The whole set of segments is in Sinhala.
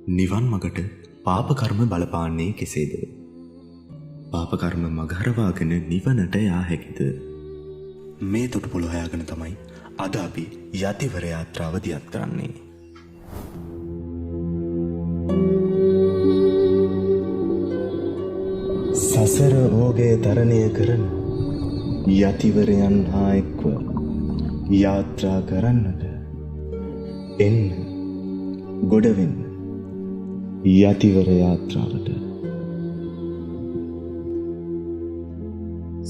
නිවන් මගට පාප කර්ම බලපාන්නේ කෙසේද? පාප කර්ම මගහරවාගෙන නිවනට යා හැකිද? මේ තොටුපොළ හොයාගෙන තමයි අද අපි යතිවර යාත්‍රාව දියත් කරන්නේ. සසර රෝගය තරණය කරන යතිවරයන් හා එක්ව යාත්‍රා කරන්නට එන්න ගොඩවෙන්න යතිවර යාත්‍රාවට.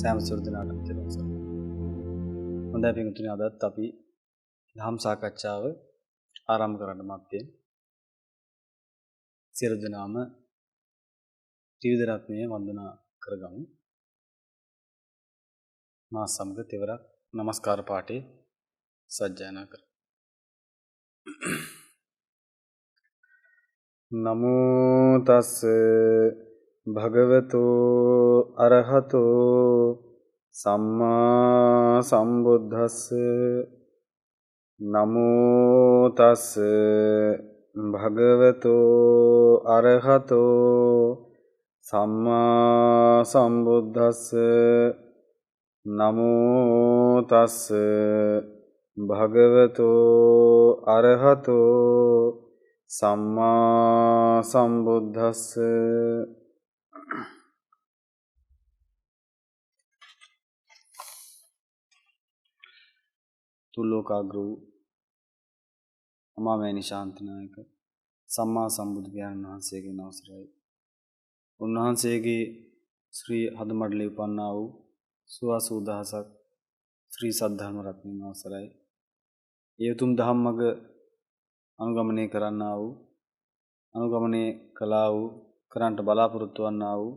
සෑම සුරදිනාටම තෙරුවන් සරණයි. හොඳයි පින්තුනි, අදත් අපි ධම් සාකච්ඡාව ආරම්භ කරන්න මත්තෙන් සියලු දෙනාම ත්‍රිවිධ රත්නය වන්දනා කරගමු. මා සමග තෙවරක් නමස්කාර පාඨය සජ්ජායනා කරමු. නමෝ තස් භගවතු අරහතෝ සම්මා සම්බුද්දස්ස. නමෝ තස් භගවතු අරහතෝ සම්මා සම්බුද්දස්ස. නමෝ තස් භගවතු අරහතෝ සම්මා සම්බුද්දස්ස. තුල්ලෝකාග්‍ර වූ අමාමෑණි ශාන්තිනායක සම්මා සම්බුදු පියාණන් වහන්සේගේ අවසරයි. උන්වහන්සේගේ ශ්‍රී හදමඩලේ උපන්නා වූ සුවාසූ දහසක් ශ්‍රී සද්ධර්ම රත්නයන් අවසරයි. ඒ උතුම් දහම් මඟ අනුගමනය කරන්නා වූ, අනුගමනය කළා වූ, කරන්නට බලාපොරොත්තු වන්නා වූ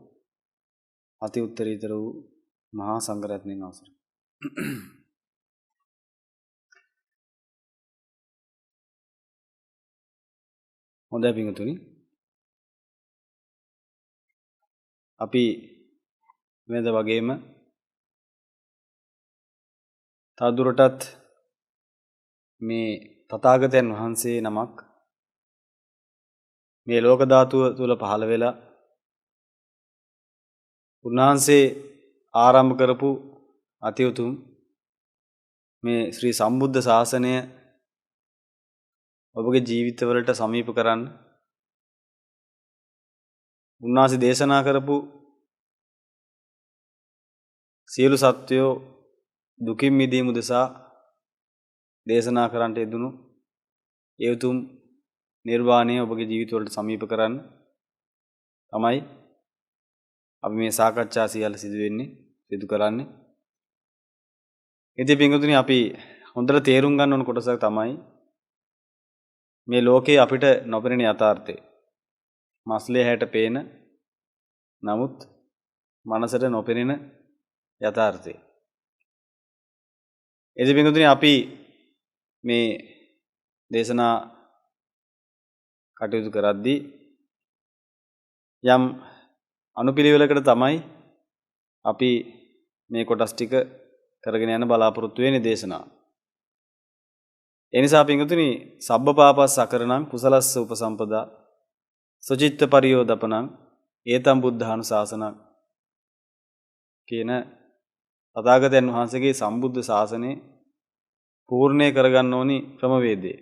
අති උත්තරීතර වූ මහා සංඝරත්නයන් අවසරයි. හොඳයි පින්තුනි, අපි වෙනද වගේම තවදුරටත් මේ තථාගතයන් වහන්සේ නමක් මේ ලෝක ධාතුව තුල පහළ වෙලා උන්වහන්සේ ආරම්භ කරපු අති උතුම් මේ ශ්‍රී සම්බුද්ධ ශාසනය ඔබගේ ජීවිතවලට සමීප කරන්න, උන්වහන්සේ දේශනා කරපු සියලු සත්වයෝ දුකින් මිදීම උදෙසා දේශනා කරන්නට යෙදුණු ඒ උතුම් නිර්වාණය ඔබගේ ජීවිතවලට සමීප කරන්න තමයි අපි මේ සාකච්ඡා සියල්ල සිදු කරන්නේ. ඉතින් පින්වතුනි, අපි හොඳට තේරුම් ගන්න ඕන කොටසක් තමයි මේ ලෝකේ අපිට නොපෙනෙන යථාර්ථය. මස්ලේ හැට පේන, නමුත් මනසට නොපෙනෙන යථාර්ථය. ඉතින් පින්වතුනි, අපි මේ දේශනා කටයුතු කරද්දී යම් අනුපිළිවෙලකට තමයි අපි මේ කොටස් ටික කරගෙන යන බලාපොරොත්තු වෙන්නේ දේශනාව. ඒ නිසා පින්වතුනි, සබ්බපාපස් අකරණං කුසලස්ස උපසම්පදා සුචිත්ත පරියෝදපනං ඒතම් බුද්ධානුශාසනං කියන තථාගතයන් වහන්සේගේ සම්බුද්ධ ශාසනය පූර්ණේ කරගන්න ඕනි ක්‍රමවේදය.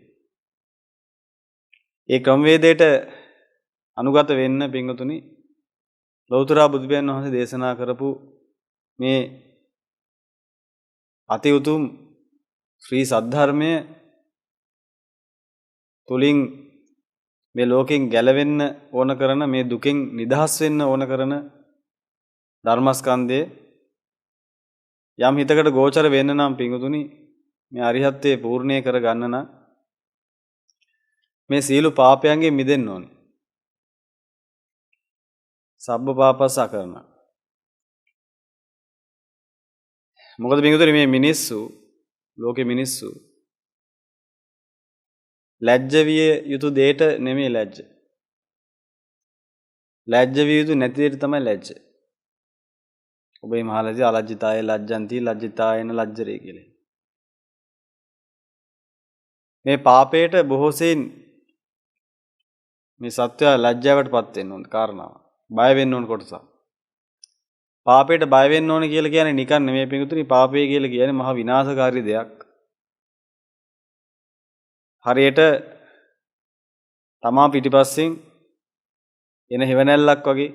ඒ ක්‍රමවේදයට අනුගත වෙන්න පින්වතුනි, ලෞතර බුදුපියාණන් වහන්සේ දේශනා කරපු මේ අති උතුම් ශ්‍රී සද්ධර්මය තුලින් මේ ලෝකෙන් ගැලවෙන්න ඕන කරන, මේ දුකෙන් නිදහස් වෙන්න ඕන කරන ධර්මස්කන්ධය යම් හිතකට ගෝචර වෙන්න නම් පින්වතුනි, මේ අරිහත්ත්වයේ පූර්ණේ කර ගන්න නම් මේ සියලු පාපයන්ගෙන් මිදෙන්න ඕනේ. සබ්බ පාපස් අකරණ. මොකද පින්වතුනි, මේ මිනිස්සු, ලෝකේ මිනිස්සු ලැජ්ජ විය යුතු දෙයට නෙමෙයි ලැජ්ජ. ලැජ්ජ විය යුතු නැති දෙයට තමයි ලැජ්ජ. ඔබේ මහලදී අලජ්ජිතාය ලජ්ජන්ති ලජ්ජිතායන ලජ්ජරේ කියලා. මේ පාපයට බොහෝ සෙයින් මේ සත්‍යය ලැජ්ජාවටපත් වෙන්න ඕන කාරණාව. බය වෙන්න ඕන කොටසක්. පාපයට බය වෙන්න ඕන කියලා කියන්නේ නිකන් නෙමෙයි පිටුතුනි. පාපය කියලා කියන්නේ මහා විනාශකාරී දෙයක්. හරියට තමා පිටිපස්සෙන් එන හෙවණැල්ලක් වගේ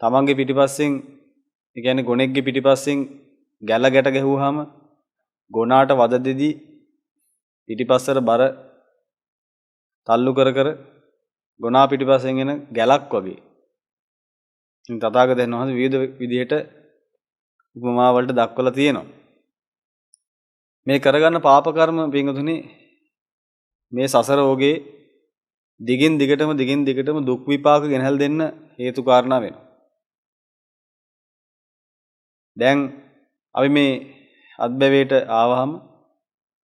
තමන්ගේ පිටිපස්සෙන් ඒ කියන්නේ ගොනෙක්ගේ පිටිපස්සෙන් ගැල ගැට ගැහුවාම ගොනාට වද දෙදී පිටිපස්සට බර තල්ලු කර කර ගොනා පිටිපස්සෙන් එන ගැලක් වගේ. ඉතින් තථාගතයන් වහන්සේ විවිධ විදිහට උපමා වලට දක්වලා තියෙනවා. මේ කරගන්න පාප කර්ම පින්තුනේ මේ සසර ඕගේ දිගින් දිගටම දුක් විපාක ගෙනහැල් දෙන්න හේතු කාරණා වෙනවා. දැන් අපි මේ අත්බැවේට ආවහම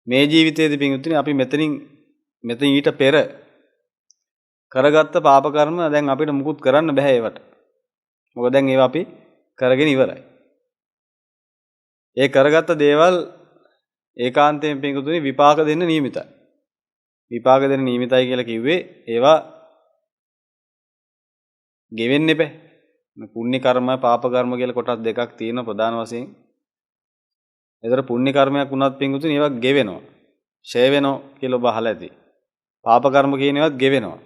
මේ ජීවිතයේදී පින්තුනේ අපි මෙතන ඊට පෙර කරගත්ත පාප කර්ම දැන් අපිට මුකුත් කරන්න බෑ ඒවට. මොකද දැන් ඒවා අපි කරගෙන ඉවරයි. ඒ කරගත්ත දේවල් ඒකාන්තයෙන් පින්තුනේ විපාක දෙන්න නියමිතයි. විපාක දෙන්න නියමිතයි කියලා කිව්වේ ඒවා ගෙවෙන්න එපා. පුණ්‍ය කර්ම පාප කර්ම කියලා කොටස් දෙකක් තියෙනවා ප්‍රධාන වශයෙන්. ඒතර පුණ්‍ය කර්මයක් වුණත් පින්තුනේ ඒවා ගෙවෙනවා. ඡය වෙනවා කියලා ඔබ අහලා ඇති. පාප කර්ම කියන ඒවාත් ගෙවෙනවා.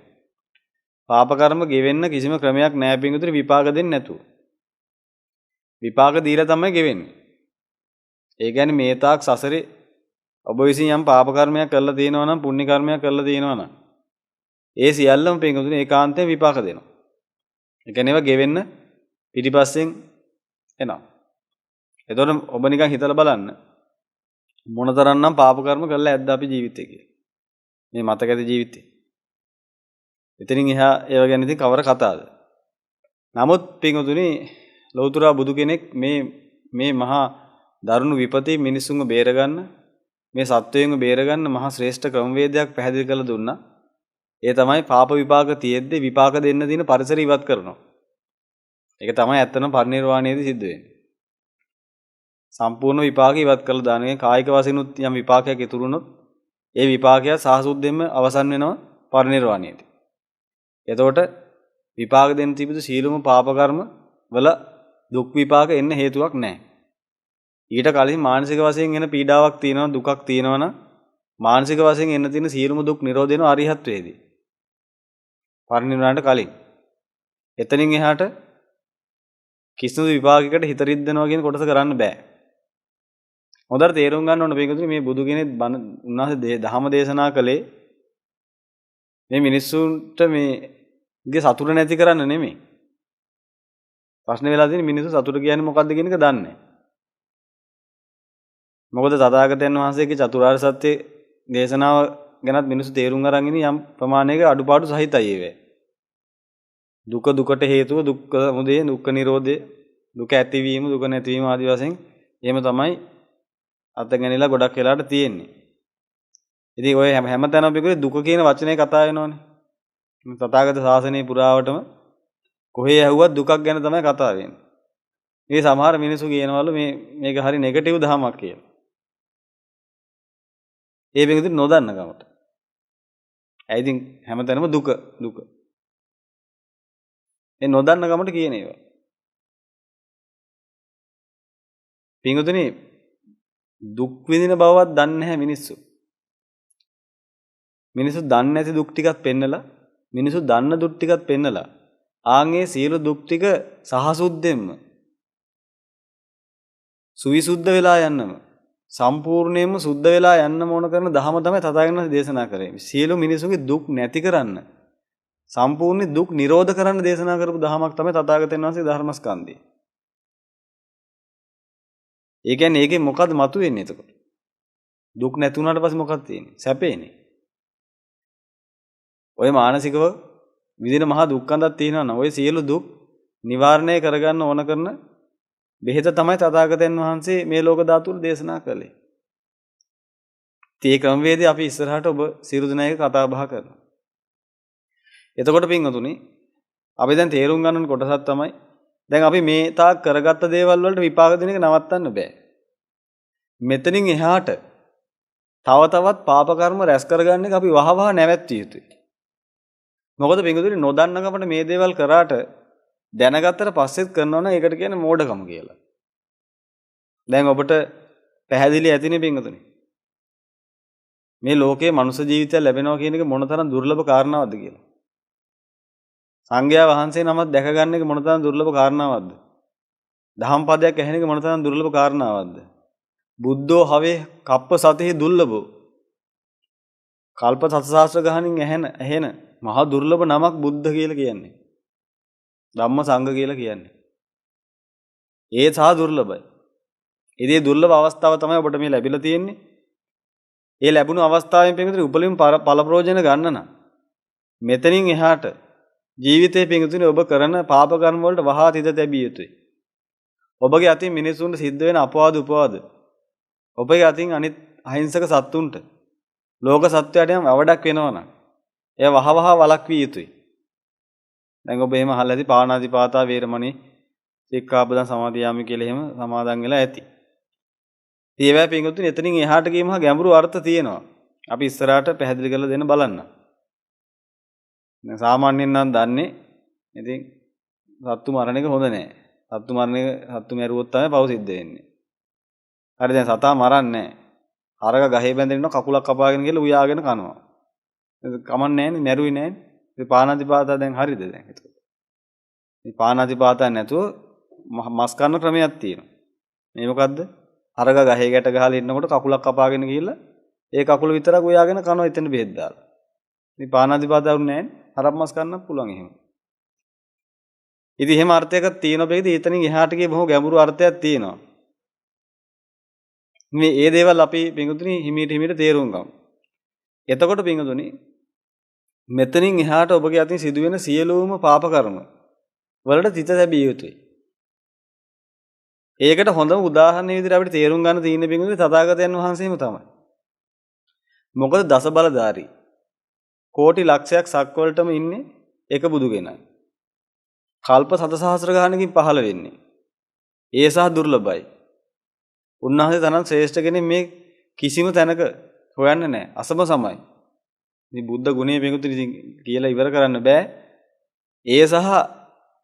පාප කර්ම ගෙවෙන්න කිසිම ක්‍රමයක් නැහැ පින්තුනේ විපාක දෙන්නේ නැතුව. විපාක දීලා තමයි ගෙවෙන්නේ. ඒ කියන්නේ මේ තාක් සසරේ ඔබ විසින් යම් පාප කර්මයක් කරලා තියෙනවා නම් පුණ්‍ය කර්මයක් කරලා තියෙනවා නම් ඒ සියල්ලම පින්තුනේ ඒකාන්තයෙන් විපාක දෙනවා. ඒ කියන්නේ ඒවා ගෙවෙන්න පිටිපස්සෙන් එනවා. එතකොට ඔබ නිකන් හිතලා බලන්න මොනතරම්නම් පාප කර්ම කරලා ඇද්ද අපි ජීවිතේ කියලා. මේ මතක ඇති ජීවිතේ. එතනින් එහා ඒව ගැන ඉතින් කවර කතාවද? නමුත් පින්තුනේ ලෞතර බුදු කෙනෙක් මේ මහා දරුණු විපතේ මිනිසුන්ව බේරගන්න මේ සත්වයන්ව බේරගන්න මහා ශ්‍රේෂ්ඨ ක්‍රමවේදයක් පැහැදිලි කරලා දුන්නා. ඒ තමයි පාප විපාක තියෙද්දී විපාක දෙන්න දින පරිසර ඉවත් කරනවා. ඒක තමයි ඇත්තම පරිනිර්වාණයේදී සිද්ධ වෙන්නේ. සම්පූර්ණ විපාක ඉවත් කළා දානේ කායික වශයෙන් උත් යම් විපාකයක් ඉතුරු වුණොත් ඒ විපාකය සාසුද්දෙන්ම අවසන් වෙනවා පරිනිර්වාණයේදී. එතකොට විපාක දෙන්න තිබුණු සීලම පාප කර්ම වල දුක් විපාක එන්න හේතුවක් නැහැ. ඊට කලින් මානසික වශයෙන් එන පීඩාවක් තියෙනවා දුකක් තියෙනවා නම් මානසික වශයෙන් එන්න තියෙන සීලම දුක් නිරෝධ වෙනවා අරිහත්වයේදී. පරිනිර්වාණයට කලින්. එතනින් එහාට කිසිදු විපාකයකට හිත රිද්දනවා කියන කොටස කරන්න බෑ. හොඳට තේරුම් ගන්න ඕන මේකතුනේ මේ බුදු කෙනෙක් උන්වහන්සේ ධහම දේශනා කළේ මේ මිනිස්සුන්ට මේගේ සතුට නැති කරන්න නෙමෙයි. ප්‍රශ්නේ වෙලා තියෙන්නේ මිනිස්සු සතුට කියන්නේ මොකක්ද කියන එක දන්නේ නැහැ. මොකද තථාගතයන් වහන්සේගේ චතුරාර්ය සත්‍ය දේශනාව ගැනත් මිනිස්සු තේරුම් අරන් ඉන්නේ යම් ප්‍රමාණයක අඩුපාඩු සහිතයි ඒවේ. දුක දුකට හේතුව දුක්ඛ සමුදය දුක්ඛ නිරෝධය දුක ඇතිවීම දුක නැතිවීම ආදී වශයෙන් එහෙම තමයි අතගැනිලා ගොඩක් වෙලාට තියෙන්නේ. ඉතින් ඔය හැමතැනම පිටුනේ දුක කියන වචනේ කතා වෙනවනේ. තථාගත ශාසනයේ පුරාවටම කොහේ ඇහුවත් දුකක් ගැන තමයි කතා වෙන්නේ. මේ සමහර මිනිස්සු කියනවලු මේක හරි නෙගටිව් දහමක් කියලා. ඒ වෙනදී නොදන්න කමට. ඇයි ඉතින් හැමතැනම දුක. ඒ නොදන්න කමට කියන ඒවා. පින්වතුනි දුක් විඳින බවවත් දන්නේ නැහැ මිනිස්සු. මිනිස්සු දන්නේ නැති දුක් ටිකක් පෙන්නලා මිනිස්සු දන්න දුක් ටිකක් පෙන්නලා ආන්ගේ සියලු දුක් ටික සහසුද්දෙන්ම සුවිසුද්ධ වෙලා යන්නම සම්පූර්ණයෙන්ම සුද්ධ වෙලා යන්න ඕන කරන ධහම තමයි තථාගතයන් වහන්සේ දේශනා කරේ. සියලු මිනිසුන්ගේ දුක් නැති කරන්න සම්පූර්ණ දුක් නිරෝධ කරන්න දේශනා කරපු ධහමක් තමයි තථාගතයන් වහන්සේ ධර්මස්කන්ධය. ඒ කියන්නේ ඒකේ මොකද්ද මතුවෙන්නේ එතකොට? දුක් නැති වුණාට පස්සේ මොකක්ද තියෙන්නේ? සැපේනේ. ඔය මානසිකව විඳින මහා දුක්ඛන්දක් තියෙනවා නම් ඔය සියලු දුක් නිවාරණය කරගන්න ඕන කරන බෙහෙත තමයි තථාගතයන් වහන්සේ මේ ලෝක ධාතුව දේශනා කළේ. ඒ ක්‍රමවේදය අපි ඉස්සරහට ඔබ සියලු දෙනායක කතා බහ කරනවා. එතකොට පින්වතුනි අපි දැන් තේරුම් ගන්න කොටසක් තමයි දැන් අපි මේ තාක් කරගත්ත දේවල් වලට විපාක දෙන එක නවත්තන්න බෑ. මෙතනින් එහාට තව තවත් පාප කර්ම රැස් කරගන්න එක අපි වහවහ නැවැත්විය යුතුයි. මොකද පින්වතුනි නොදන්න කමට මේ දේවල් කරාට දැනගත්තට පස්සෙත් කරනවා නම් ඒකට කියන්නේ මෝඩකම කියලා. දැන් ඔබට පැහැදිලි ඇතිනේ පින්වතුනි. මේ ලෝකයේ මනුෂ්‍ය ජීවිතය ලැබෙනවා කියන එක මොනතරම් දුර්ලභ කාරණාවක්ද කියලා. සංඝයා වහන්සේ නමක් දැක ගන්න එක මොනතරම් දුර්ලභ කාරණාවක්ද? දහම් පදයක් ඇහෙන එක මොනතරම් දුර්ලභ කාරණාවක්ද? බුද්ධෝ හවේ කප්ප සතෙහි දුර්ලභෝ. කල්ප සතසහස්‍ර ගණනින් ඇහෙන මහා දුර්ලභ නමක් බුද්ධ කියලා කියන්නේ. ධම්ම සංඝ කියලා කියන්නේ. ඒ සා දුර්ලභයි. ඉතින් දුර්ලභ අවස්ථාව තමයි ඔබට මේ ලැබිලා තියෙන්නේ. ඒ ලැබුණු අවස්ථාවෙන් පිටුතුනි උපලින් ඵල ප්‍රයෝජන ගන්න නම් මෙතනින් එහාට ජීවිතේ පිටුතුනි ඔබ කරන පාප කර්ම වලට වහා තිත තැබිය යුතුයි. ඔබගේ අතින් මිනිසුන්ට සිද්ධ වෙන අපවාද උපවාද ඔබගේ අතින් අනිත් අහිංසක සත්තුන්ට ලෝක සත්වයට යම් අවඩක් වෙනවා නම් එය වහවහ වළක්විය යුතුයි. දැන් ඔබ එහෙම අහලා ඇති පාණාතිපාතා වේරමණී සික්ඛාපදං සමාදියාමි කියලා එහෙම සමාදන් වෙලා ඇති. ඒවැ පින්වතුනි එතනින් එහාට ගියම ගැඹුරු අර්ථ තියෙනවා. අපි ඉස්සරහට පැහැදිලි කරලා දෙන්න බලන්න. දැන් සාමාන්‍යයෙන් නම් දන්නේ ඉතින් සත්තු මරණ එක හොඳ නෑ. සත්තු මරණ එක සත්තු මැරුවොත් තමයි පව් සිද්ධ වෙන්නේ. හරි දැන් සතා මරන්නේ නෑ. අරක ගහේ බැඳගෙන ඉන්න කකුලක් කපාගෙන ගිහලා උයාගෙන කනවා. ඒක කමන්නේ නෑනේ මැරුවේ නෑනේ. ඒ පාණාතිපාතා දැන් හරිද දැන් එතකොට. මේ පාණාතිපාතා නැතුව මස් කන්න ක්‍රමයක් තියෙනවා. මේ මොකද්ද? අරක ගහේ ගැට ගහලා ඉන්නකොට කකුලක් කපාගෙන ගිහලා ඒ කකුල විතරක් උයාගෙන කනවා එතන බෙහෙත් දාලා. මේ පාණාතිපාතා වුනේ නෑනේ. හරක් මස් කන්නත් පුළුවන් එහෙම. ඉතින් එහෙම අර්ථයක තියෙන බෙහෙත් එතනින් එහාට ගියේ බොහොම ගැඹුරු අර්ථයක් තියෙනවා. මේ ඒ දේවල් අපි පින්වතුනි හිමීට තේරුම් ගමු. එතකොට පින්වතුනි මෙතනින් එහාට ඔබගේ අතින් සිදුවෙන සියලුම පාප කර්ම වලට තිත තැබිය යුතුයි. ඒකට හොඳම උදාහරණයක් විදිහට අපිට තේරුම් ගන්න තියෙන පින්වතුනි තථාගතයන් වහන්සේම තමයි. මොකද දස බලධාරී කෝටි ලක්ෂයක් සක්වලටම ඉන්නේ එක බුදු කෙනයි. කල්ප සතසහස්‍ර ගානකින් පහළ වෙන්නේ. ඒ සහ දුර්ලභයි. උන්වහන්සේ තරම් ශ්‍රේෂ්ඨ කෙනෙක් මේ කිසිම තැනක හොයන්න නැහැ. අසම සමයි. මේ බුද්ධ ගුණය පිටුතුනි කියලා ඉවර කරන්න බෑ. ඒ සහ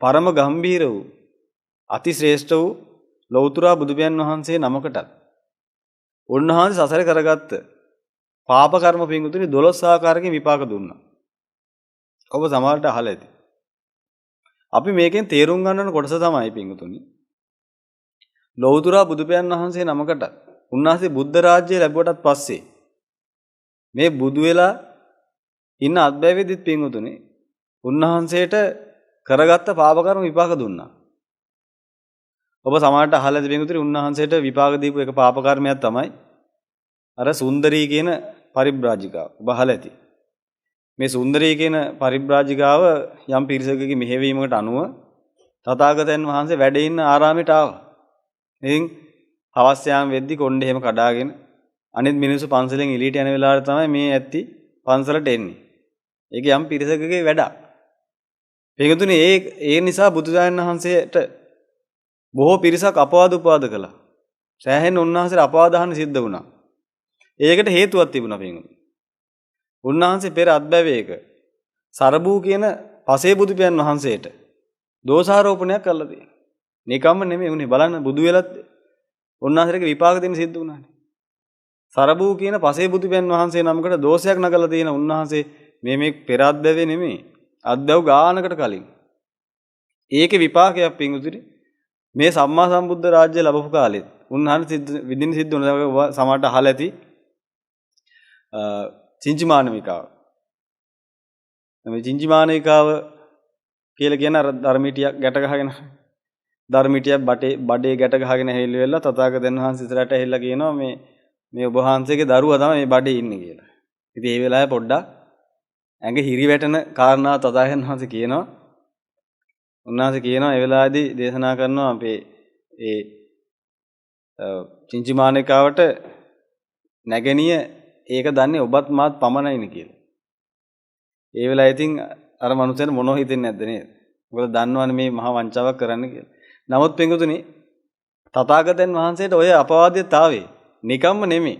පරම ගම්භීර වූ අති ශ්‍රේෂ්ඨ වූ ලෞතර බුදුපියන් වහන්සේ නමකටත් උන්වහන්සේ සසර කරගත්ත පාප කර්ම පිටුතුනි 12 ආකාරකින් විපාක දුන්නා. ඔබ සමහරට අහලා ඇති. අපි මේකෙන් තේරුම් ගන්න කොටස තමයි පිටුතුනි ලෞතර බුදුපියන් වහන්සේ නමකට උන්වහන්සේ බුද්ධ රාජ්‍යය ලැබුවටත් පස්සේ මේ බුදු වෙලා ඉන්න අත්බැවිදිත් පින්වතුනි උන්වහන්සේට කරගත්ත පාප කර්ම විපාක දුන්නා. ඔබ සමහරට අහලා ඇති පින්වතුනි උන්වහන්සේට විපාක දීපු එක පාප කර්මයක් තමයි අර සුන්දරී කියන පරිබ්‍රාජිකාව. ඔබ අහලා ඇති. මේ සුන්දරී කියන පරිබ්‍රාජිකාව යම් පිරිසකගේ මෙහෙවීමකට අනුව තථාගතයන් වහන්සේ වැඩ ඉන්න ආරාමයට ආවා. ඉතින් හවස් යාම වෙද්දි කොණ්ඩේ එහෙම කඩාගෙන අනිත් මිනිස්සු පන්සලෙන් එළියට යන වෙලාවට තමයි මේ ඇත්ති පන්සලට එන්නේ. ඒක යම් පිරිසකගේ වැඩක්. පිටුතුනි ඒ නිසා බුදුදායන් වහන්සේට බොහෝ පිරිසක් අපවාද උපවාද කළා. සෑහෙන උන්වහන්සේට අපවාද අහන්න සිද්ධ වුණා. ඒකට හේතුවක් තිබුණා පිටුතුනි. උන්වහන්සේ පෙර අත්බැවේක සරබූ කියන පසේ බුදුපියන් වහන්සේට දෝෂාරෝපණයක් කළා තියෙනවා. නිකම්ම නෙමෙයි උනේ බලන්න බුදු වෙලත් උන්වහන්සේට විපාක දෙන්න සිද්ධ වුණානේ. සරබූ කියන පසේ බුදුපියන් වහන්සේ නමකට දෝෂයක් නගලා තියෙන උන්වහන්සේ මේ පෙර අත්බැවේ නෙමෙයි අත්බැව් ගානකට කලින්. ඒකේ විපාකයක් පිංගුතුනි මේ සම්මා සම්බුද්ධ රාජ්‍ය ලැබපු කාලෙත් උන්වහන්සේ විදින සිද්ධ වුණා සමහරට අහලා ඇති චින්චිමානවිකාව. මේ චින්චිමානවිකාව කියලා කියන අර ධර්මිටියක් ගැට ගහගෙන ධර්මිටියක් බඩේ ගැට ගහගෙන හැල්ලු වෙලා තථාගතයන් වහන්සේ ඉස්සරහට ඇහිලා කියනවා මේ ඔබ වහන්සේගේ දරුවා තමයි මේ බඩේ ඉන්නේ කියලා. ඉතින් ඒ වෙලාවේ පොඩ්ඩක් ඇඟ හිරි වැටෙන කාරණා තථාගතයන් වහන්සේ කියනවා. උන්වහන්සේ කියනවා ඒ වෙලාවේදී දේශනා කරනවා අපේ ඒ චින්චිමානවිකාවට නැගණිය ඒක දන්නේ ඔබත් මාත් පමණයිනේ කියලා. ඒ වෙලාවේ ඉතින් අර මනුස්සයන් මොනව හිතෙන්නේ නැද්ද නේද? මොකද දන්නවනේ මේ මහා වංචාවක් කරන්න කියලා. නමුත් පින්වතුනි තථාගතයන් වහන්සේට ඔය අපවාදයට ආවේ නිකම්ම නෙමෙයි.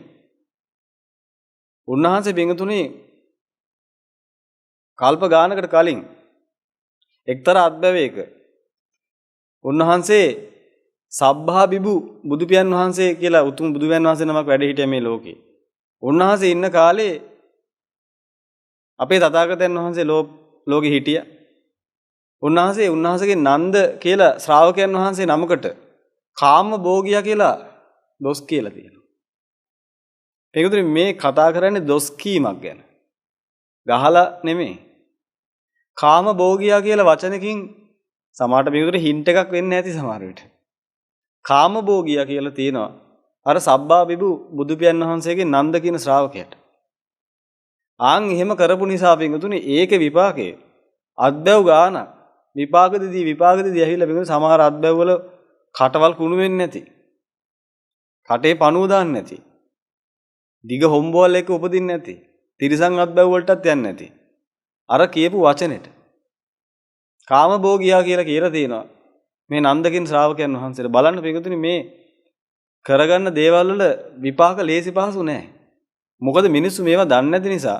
උන්වහන්සේ පින්වතුනි කල්ප ගානකට කලින් එක්තරා අත්බැවයක උන්වහන්සේ සබ්බා බිබු බුදු පියන් වහන්සේ කියලා උතුම් බුදු පියන් වහන්සේ නමක් වැඩ හිටිය මේ ලෝකේ. උන්වහන්සේ ඉන්න කාලේ අපේ තථාගතයන් වහන්සේ ලෝකෙ හිටියා. උන්වහන්සේගේ නන්ද කියලා ශ්‍රාවකයන් වහන්සේ නමකට කාම භෝගියා කියලා දොස් කියලා තියෙනවා. ඒකතුනේ මේ කතා කරන්නේ දොස් කීමක් ගැන. ගහලා නෙමෙයි. කාම භෝගියා කියලා වචනකින් සමහරට මේකට හින්ට් එකක් වෙන්නේ නැති සමහර විට. කාම භෝගියා කියලා තියෙනවා. අර සබ්බා බිබු බුදු පියන් වහන්සේගේ නන්ද කියන ශ්‍රාවකයාට. ආන් එහෙම කරපු නිසා පිටුතුනේ ඒකේ විපාකේ අත්බැව් ගාන විපාකෙදී ඇහිලා පිටුනේ සමහර අත්බැව් වල කටවල් කුණු වෙන්නේ නැති. කටේ පණුව දාන්නේ නැති. දිග හොම්බෝල් එක උපදින්නේ නැති. තිරිසන් අත්බැව් වලටත් යන්නේ නැති. අර කියපු වචනෙට කාමභෝගියා කියලා තියෙනවා. මේ නන්දකින් ශ්‍රාවකයන් වහන්සේලා බලන්න පිටුනේ මේ කරගන්න දේවල් වල විපාක ලේසි පහසු නෑ. මොකද මිනිස්සු මේවා දන්නේ නැති නිසා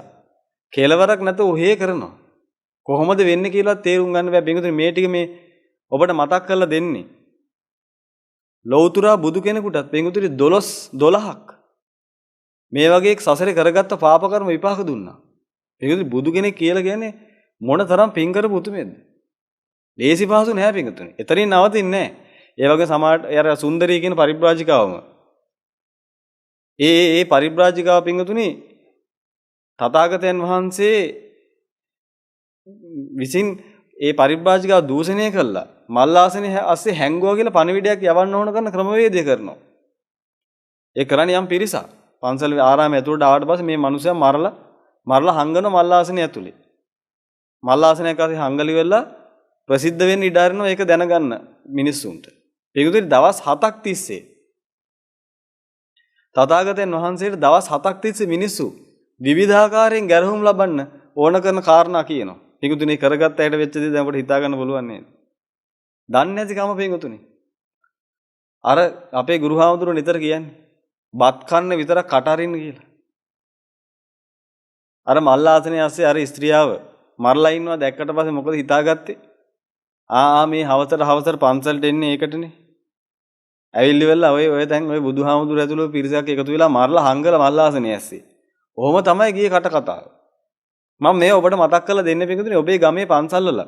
කෙලවරක් නැතුව ඔහේ කරනවා. කොහොමද වෙන්නේ කියලා තේරුම් ගන්න බෑ. පිටුනේ මේ ටික මේ ඔබට මතක් කරලා දෙන්නේ. ලෞතුරා බුදු කෙනෙකුටත් පිටුනේ 12ක් මේ වගේ සසරේ කරගත්ත පාප කර්ම විපාක දුන්නා. පිටුනේ බුදු කෙනෙක් කියලා කියන්නේ මොන තරම් පින් කරපු උතුමේද? ලේසි පහසු නෑ පිටුනේ. එතනින් නවතින්නේ නෑ. ඒ වගේ සමාජ අර සුන්දරී කියන පරිබ්‍රාජිකාවම ඒ පරිබ්‍රාජිකාව පිටුනේ තථාගතයන් වහන්සේ විසින් ඒ පරිබ්‍රාජිකාව දූෂණය කළා. මල්ලාසනේ ASCII හැංගුවා කියලා පණිවිඩයක් යවන්න ඕන කරන ක්‍රමවේදය කරනවා. ඒ කරන්නේ යම් පිරිසක්. පන්සල් ආරාමයේ ඇතුළට ආවට පස්සේ මේ මිනිස්සයා මරලා හංගන මල්ලාසනේ ඇතුලේ. මල්ලාසනයක් ASCII හංගලි වෙලා ප්‍රසිද්ධ වෙන්න ඉඩ අරිනවා ඒක දැනගන්න මිනිස්සුන්ට. ඒකෙදි දවස් 7ක් තිස්සේ තථාගතයන් වහන්සේට දවස් 7ක් තිස්සේ මිනිස්සු විවිධාකාරයෙන් ගැරහුම් ලබන්න ඕන කරන කාරණා කියනවා. පිඟුතුනේ කරගත්ත ඇයට වෙච්ච දේ දැන් අපිට හිතා ගන්න පුළුවන් නේද? දන්නේ නැති කම පිඟුතුනේ. අර අපේ ගුරුහාමුදුරුවෝ නිතර කියන්නේ බත් කන්න විතරක් කට අරින්න කියලා. අර මල්ලාසනේ ASCII අර ස්ත්‍රියව මරලා ඉන්නවා දැක්කට පස්සේ මොකද හිතාගත්තේ? මේ හවසට පන්සලට එන්නේ ඒකටනේ. ඇවිල්ලි වෙලා ඔය දැන් ඔය බුදුහාමුදුරුවෝ ඇතුළු පිරිසක් එකතු වෙලා මරලා හංගලා මල්ලාසනේ ASCII. ඔහොම තමයි ගියේ කට කතාව. මම මේ ඔබට මතක් කරලා දෙන්න පිටුනේ ඔබේ ගමේ පන්සල්වල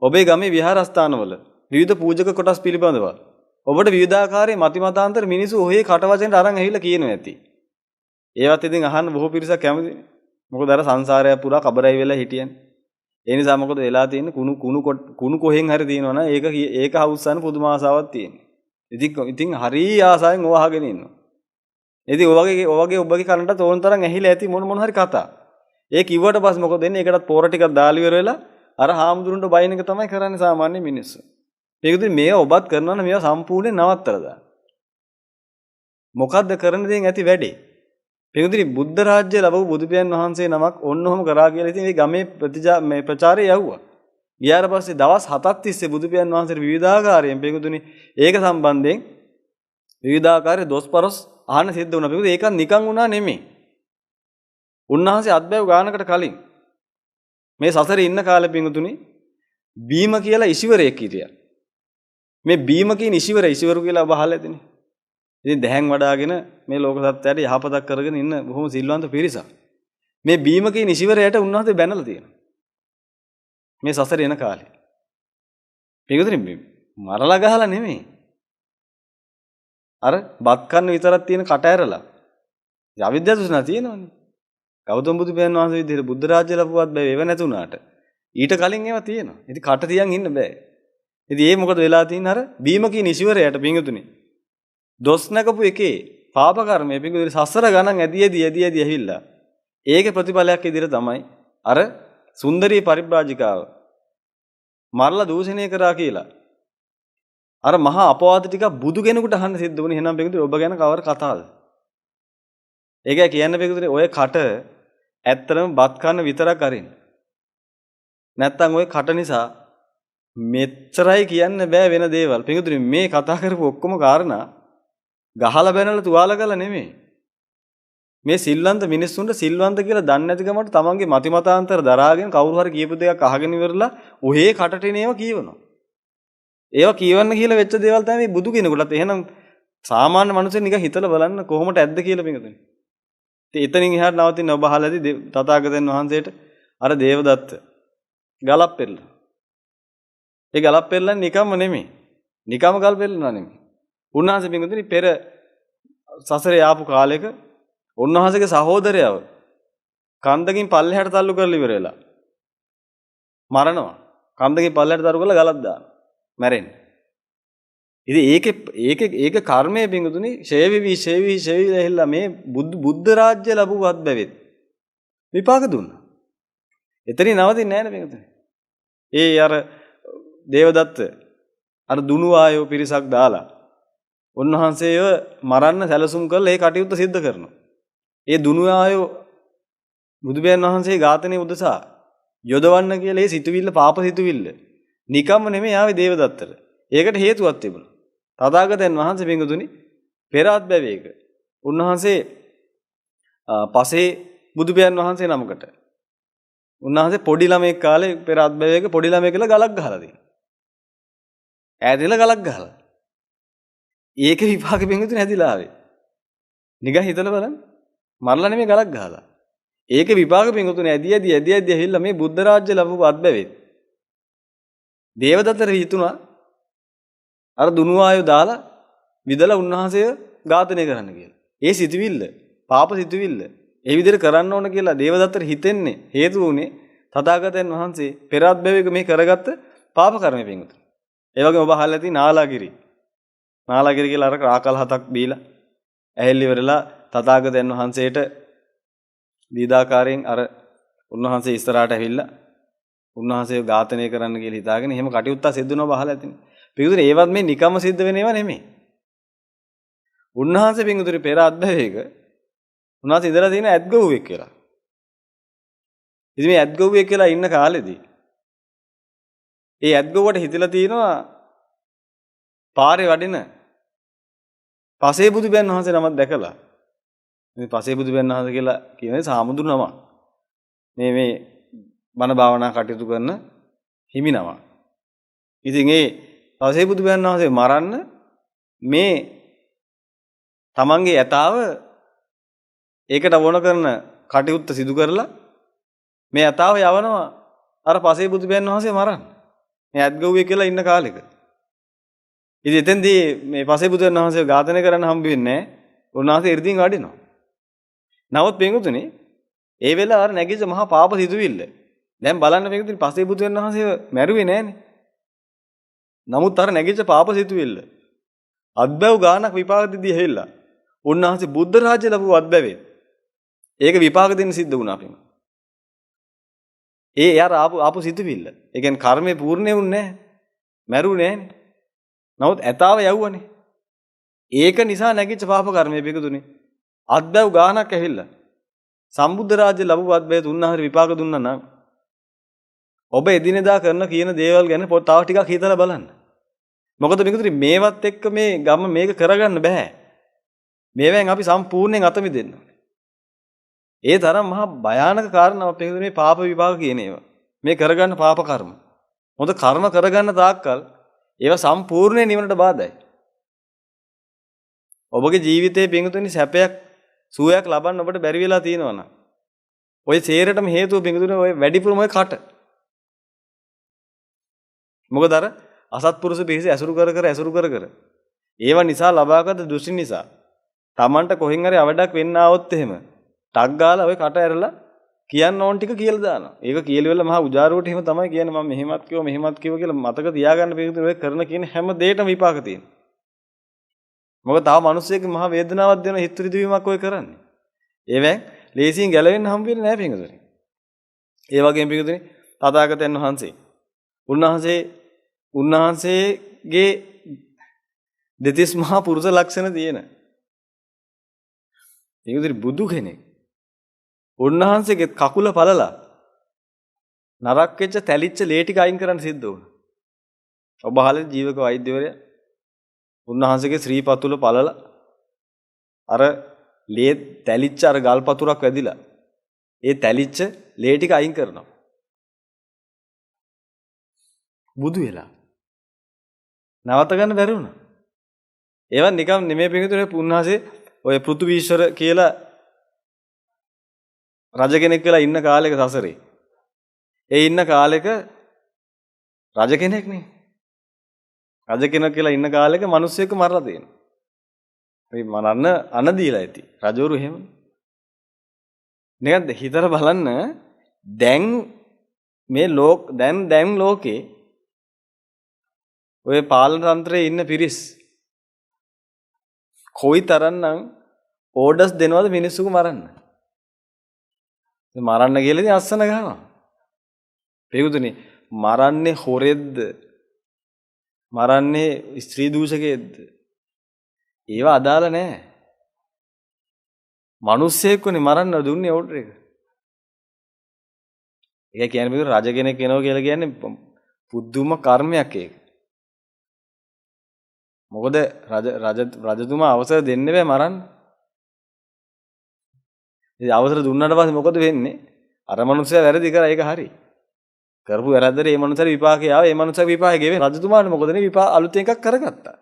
ඔබේ ගමේ විහාරස්ථානවල විවිධ පූජක කොටස් පිළිබඳව ඔබට විවිධාකාරයේ මතිමතාන්තර මිනිස්සු ඔහේ කට වචෙන්ට අරන් ඇවිල්ලා කියනවා ඇති. ඒවත් ඉතින් අහන්න බොහෝ පිරිසක් කැමති. මොකද අර සංසාරය පුරා කබරයි වෙලා හිටියන්නේ. ඒ නිසා මොකද වෙලා තියෙන්නේ කුණු කොහෙන් හරි තියෙනවනම් ඒක හවුස්සන්න පුදුම ආසාවක් තියෙනවා. ඉතින් හරි ආසාවෙන් ඕව අහගෙන ඉන්නවා. ඉතින් ඔවගේ ඔබගේ කනට තෝරන තරම් ඇහිලා ඇති මොන හරි කතා. ඒ කිව්වට පස්සේ මොකද වෙන්නේ? ඒකටත් පොර ටිකක් දාලා ඉවර වෙලා අර හාමුදුරන්ට බයින් එක තමයි කරන්නේ සාමාන්‍ය මිනිස්සු. ඒකද මේව ඔබත් කරනවා නම් මේවා සම්පූර්ණයෙන් නවත්තලා දාන්න. මොකද්ද කරන්න දෙයින් ඇති වැඩේ? ඒකද බුද්ධ රාජ්‍ය ලැබු බුදු පියන් වහන්සේ නමක් ඔන්නෝම කරා කියලා ඉතින් මේ ගමේ ප්‍රචාරය යවුවා. ගියාට පස්සේ දවස් 7ක් තිස්සේ බුදු පියන් වහන්සේට විවිධාකාරයෙන් මේකදුනේ ඒක සම්බන්ධයෙන් විවිධාකාරයේ දොස්පරොස් අහන්න සිද්ධ වුණා. ඒකත් නිකන් වුණා නෙමෙයි. උන්වහන්සේ අත්බැව් ගානකට කලින් මේ සසරේ ඉන්න කාලෙ පිඟුතුනේ බීම කියලා ඉසිවරයෙක් හිටියා. මේ බීම කියන ඉසිවරු කියලා ඔබ අහලා ඇතිනේ. ඉතින් දැහැන් වඩාගෙන මේ ලෝක සත්‍යයට යහපතක් කරගෙන ඉන්න බොහොම සිල්වන්ත පිරිසක්. මේ බීම කියන ඉසිවරයට උන්වහන්සේ බැනලා තියෙනවා. මේ සසරේ එන කාලේ. පිඟුතුනේ මරලා ගහලා නෙමෙයි. අර බත් කන්න විතරක් තියෙන කට ඇරලා. අවිද්‍යාව තුෂ්ණා තියෙනවනේ. ගෞතම බුදු පියාණන් වහන්සේ විදිහට බුද්ධ රාජ්‍ය ලැබුවත් බෑ ඒව නැතුණාට. ඊට කලින් ඒවා තියෙනවා. ඉතින් කට තියන් ඉන්න බෑ. ඉතින් ඒ මොකද වෙලා තියෙන්නේ අර බීම කියන ඉසිවරයට පිඟුතුනේ. දොස් නැකපු එකේ පාප කර්මයේ පිඟුතුනේ සසර ගණන් ඇදී ඇවිල්ලා. ඒකේ ප්‍රතිඵලයක් විදිහට තමයි අර සුන්දරී පරිබ්‍රාජිකාව මරලා දූෂණය කරා කියලා. අර මහා අපවාද ටික බුදු කෙනෙකුට අහන්න සිද්ධ වුණේ. එහෙනම් පිඟුතුනේ ඔබ ගැන කවර කතාවද? ඒකයි කියන්න පිඟුතුනේ ඔය කට ඇත්තටම බත් කන්න විතරක් අරින්න. නැත්තම් ওই කට නිසා මෙච්චරයි කියන්න බෑ වෙන දේවල්. පිඟුතුනේ මේ කතා කරපු ඔක්කොම කාරණා ගහලා බැනලා තුවාල කරලා නෙමෙයි. මේ සිල්වන්ත මිනිස්සුන්ට සිල්වන්ත කියලා දන්නේ නැති ගමට තමන්ගේ මතිමතාන්තර දරාගෙන කවුරු හරි කියපු දෙයක් අහගෙන ඉවරලා ඔහේ කටටේන ඒවා කියවනවා. ඒවා කියවන්න කියලා වෙච්ච දේවල් තමයි බුදු කෙනෙකුටත්. එහෙනම් සාමාන්‍ය මිනිස්සු නිකන් හිතලා බලන්න කොහොමද ඇද්ද කියලා පිටුතුනේ. ඉතින් එතනින් එහාට නවතින ඔබ අහලා ඇති තථාගතයන් වහන්සේට අර දේවදත්ත ගලක් පෙරලා. ඒ ගලක් පෙරලන්නේ නිකම්ම නෙමෙයි. නිකම්ම ගල් පෙරලනවා නෙමෙයි. උන්වහන්සේ පිටුතුනේ පෙර සසරේ ආපු කාලෙක උන්වහන්සේගේ සහෝදරයව කන්දකින් පල්ලෙහාට තල්ලු කරලා ඉවර වෙලා මරනවා. කන්දකින් පල්ලෙහාට තල්ලු කරලා ගලක් දානවා. මැරෙන්නේ. ඉතින් ඒක කර්මයේ පිඟුතුනි ෂේවි ඇහිලා මේ බුද්ධ රාජ්‍ය ලැබුවත් බැවෙත් විපාක දුන්නා. එතනින් නවතින්නේ නැහැ නේ පිඟුතුනි. ඒ අර දේවදත්ත අර දුනු ආයෝ පිරිසක් දාලා උන්වහන්සේව මරන්න සැලසුම් කරලා ඒ කටයුත්ත සිද්ධ කරනවා. ඒ දුනු ආයෝ බුදුබයන් වහන්සේ ඝාතනයේ උදෙසා යොදවන්න කියලා ඒ සිතුවිල්ල පාප සිතුවිල්ල නිකම්ම නෙමෙයි ආවේ දේවදත්තට. ඒකට හේතුවක් තිබුණා. තථාගතයන් වහන්සේ පිඟුතුනි පෙර අත්බැවේක උන්වහන්සේ පසේ බුදුබයන් වහන්සේ නමකට උන්වහන්සේ පොඩි ළමෙක් කාලේ පෙර අත්බැවේක පොඩි ළමයෙක් කියලා ගලක් ගහලා තියෙනවා. ඈතිලා ගලක් ගහලා. ඒකේ විපාක පිඟුතුනි හැදිලා ආවේ. නිකන් හිතලා බලන්න. මරලා නෙමෙයි ගලක් ගහලා. ඒකේ විපාක පිඟුතුනි ඇදි ඇවිල්ලා මේ බුද්ධ රාජ්‍ය ලැබුව අත්බැවේ. දේවදත්තට හිතුණා අර දුනු ආයෝ දාලා විදලා උන්වහන්සේව ඝාතනය කරන්න කියලා. ඒ සිතුවිල්ල, පාප සිතුවිල්ල, ඒ විදිහට කරන්න ඕන කියලා දේවදත්තට හිතෙන්නේ හේතු වුණේ තථාගතයන් වහන්සේ පෙර අත්බැවේක මේ කරගත්ත පාප කර්මෙ පිඟුතුනි. ඒ වගේම ඔබ අහලා ඇති නාලාගිරි. නාලාගිරි කියලා අර රාකල් 7ක් බීලා ඇහෙල්ලි වෙරලා තථාගතයන් වහන්සේට දීදාකාරයෙන් අර උන්වහන්සේ ඉස්සරහට ඇවිල්ලා උන්වහන්සේව ඝාතනය කරන්න කියලා හිතාගෙන එහෙම කටයුත්ත සිද්ධ වෙනවා බහලා ඇතිනේ. පිඟුතුනි ඒවත් මේ නිකම්ම සිද්ධ වෙන ඒවා නෙමෙයි. උන්වහන්සේ පිඟුතුනි පෙර අත්බැවේක උන්වහන්සේ ඉඳලා තියෙන ඇත්ගොව්වෙක් කියලා. ඉතින් මේ ඇත්ගොව්වෙක් කියලා ඉන්න කාලෙදී ඒ ඇත්ගොව්වට හිතලා තියෙනවා පාරේ වඩින පසේ බුදුබයන් වහන්සේ නමක් දැකලා. මේ පසේ බුදුබයන් වහන්සේ කියලා කියන්නේ සාමුදුරු නම. මේ බණ භාවනා කටයුතු කරන හිමි නම. ඉතින් ඒ පසේ බුදුබයන් වහන්සේ මරන්න මේ තමන්ගේ යතාව ඒකට වොන කරන කටයුත්ත සිදු කරලා මේ යතාව යවනවා අර පසේ බුදුබයන් වහන්සේ මරන්න. මේ ඇත්ගොව්වේ කියලා ඉන්න කාලෙක. ඉතින් එතෙන්දී මේ පසේ බුදුන් වහන්සේව ඝාතනය කරන්න හම්බ වෙන්නේ නැහැ. උන්වහන්සේ ඉර්ධින් වඩිනවා. නමුත් පින්වතුනි ඒ වෙලාව අර නැගිච්ච මහා පාප සිතුවිල්ල. දැන් බලන්න පින්වතුනි පසේ බුදුන් වහන්සේව මැරුවේ නැහනේ. නමුත් අර නැගිච්ච පාප සිතුවිල්ල අත්බැව් ගානක් විපාක දෙදී ඇවිල්ලා උන්වහන්සේ බුද්ධ රාජ්‍ය ලැබුව අත්බැවේ. ඒක විපාක දෙන්න සිද්ධ වුණා පින්. ඒ යාර ආපු සිතුවිල්ල. ඒ කියන්නේ කර්මේ පූර්ණේ වුණේ නැහැ. මැරුවේ නැහනේ. නමුත් ඇතාව යවුවනේ. ඒක නිසා නැගිච්ච පාප කර්මයේ පිටුතුනේ. අත්බැව් ගානක් ඇවිල්ලා සම්බුද්ධ රාජ්‍ය ලැබුවත් බෑ දුන්නා හරි විපාක දුන්නා නම් ඔබ එදිනෙදා කරන කියන දේවල් ගැන තව ටිකක් හිතලා බලන්න. මොකද පිටුතුනේ මේවත් එක්ක මේ ගම මේක කරගන්න බෑ. මේවෙන් අපි සම්පූර්ණයෙන් අත මිදෙන්න ඕනේ. ඒ තරම් මහා භයානක කාරණාවක් පිටුතුනේ මේ පාප විපාක කියන ඒවා. මේ කරගන්න පාප කර්ම. මොකද කර්ම කරගන්න තාක්කල් ඒවා සම්පූර්ණයෙන් නිවනට බාධායි. ඔබගේ ජීවිතයේ පිඟුතුනි සැපයක් සුවයක් ලබන්න ඔබට බැරි වෙලා තියෙනවා නම් ඔය සේරටම හේතුව පිඟුතුනි ඔය වැඩිපුරම ඔය කට. මොකද අර අසත්පුරුෂ පිරිස ඇසුරු කර ඒවා නිසා ලබාගත් දෘෂ්ටි නිසා Tamanට කොහෙන් හරි අවඩක් වෙන්න આવොත් එහෙම ටක් ගාලා ඔය කට ඇරලා කියන්න ඕන ටික කියලා දානවා. ඒක කියලා මහා උජාරුවට එහෙම තමයි කියන්නේ මම මෙහෙමත් කිව්වා කියලා මතක තියාගන්න පිළිතුරු ඔය කරන කියන හැම දෙයකටම විපාක තියෙනවා. මොකද තාම මිනිස්සෙක් මහා වේදනාවක් දෙන හිත රිදවීමක් ඔය කරන්නේ. ඒවෙන් ලේසියෙන් ගැලවෙන්න හම්බ වෙන්නේ නැහැ පිටුතුනි. ඒ වගේම පිටුතුනි තථාගතයන් වහන්සේ උන්වහන්සේගේ දෙතිස් මහා පුරුෂ ලක්ෂණ තියෙන. පිටුතුනි බුදු කෙනෙක් උන්වහන්සේගේ කකුල පළලා නරක් වෙච්ච තැලිච්ච ලේ ටික අයින් කරන්න සිද්ධ වුණා. ඔබ අහලා ජීවක වෛද්‍යවරයා උන්වහන්සේගේ ශ්‍රී පතුල පළලා අර ලේ තැලිච්ච අර ගල් පතුරක් වැදිලා ඒ තැලිච්ච ලේ ටික අයින් කරනවා. බුදු වෙලා. නවත්ත ගන්න බැරි වුණා. ඒවත් නිකම් නෙමෙයි පිටුනේ පුන්හාසේ ඔය පෘථුවීශ්වර කියලා රජ කෙනෙක් වෙලා ඉන්න කාලෙක සසරේ. ඒ ඉන්න කාලෙක රජ කෙනෙක් නේ. රජ කෙනෙක් කියලා ඉන්න කාලෙක මිනිස්සෙක්ව මරලා තියෙනවා. ඒ මරන්න අන දීලා ඇති. රජවරු එහෙම. නිකන් හිතලා බලන්න දැන් මේ දැන් ලෝකේ ඔය පාලන තන්ත්‍රයේ ඉන්න පිරිස් කොයි තරම්නම් ඕඩර්ස් දෙනවද මිනිස්සුක මරන්න. මරන්න කියලා ඉතින් අස්සන ගහනවා. පෙකුතුනේ මරන්නේ හොරෙද්ද? මරන්නේ ස්ත්‍රී දූෂකයෙක්ද? ඒවා අදාළ නැහැ. මිනිස්සෙක්වනේ මරන්න දුන්නේ ඕඩර් එක. ඒක කියන්නේ මේක රජ කෙනෙක් එනවා කියලා කියන්නේ පුදුම කර්මයක් ඒක. මොකද රජතුමා අවසර දෙන්න බෑ මරන්න. ඉතින් අවසර දුන්නාට පස්සේ මොකද වෙන්නේ? අර මනුස්සයා වැරදි කරා ඒක හරි. කරපු වැරද්දට ඒ මනුස්සයාට විපාකේ ආවා. ඒ මනුස්සයා විපාකේ ගෙවෙන. රජතුමාට මොකද නේ අලුතෙන් එකක් කරගත්තා.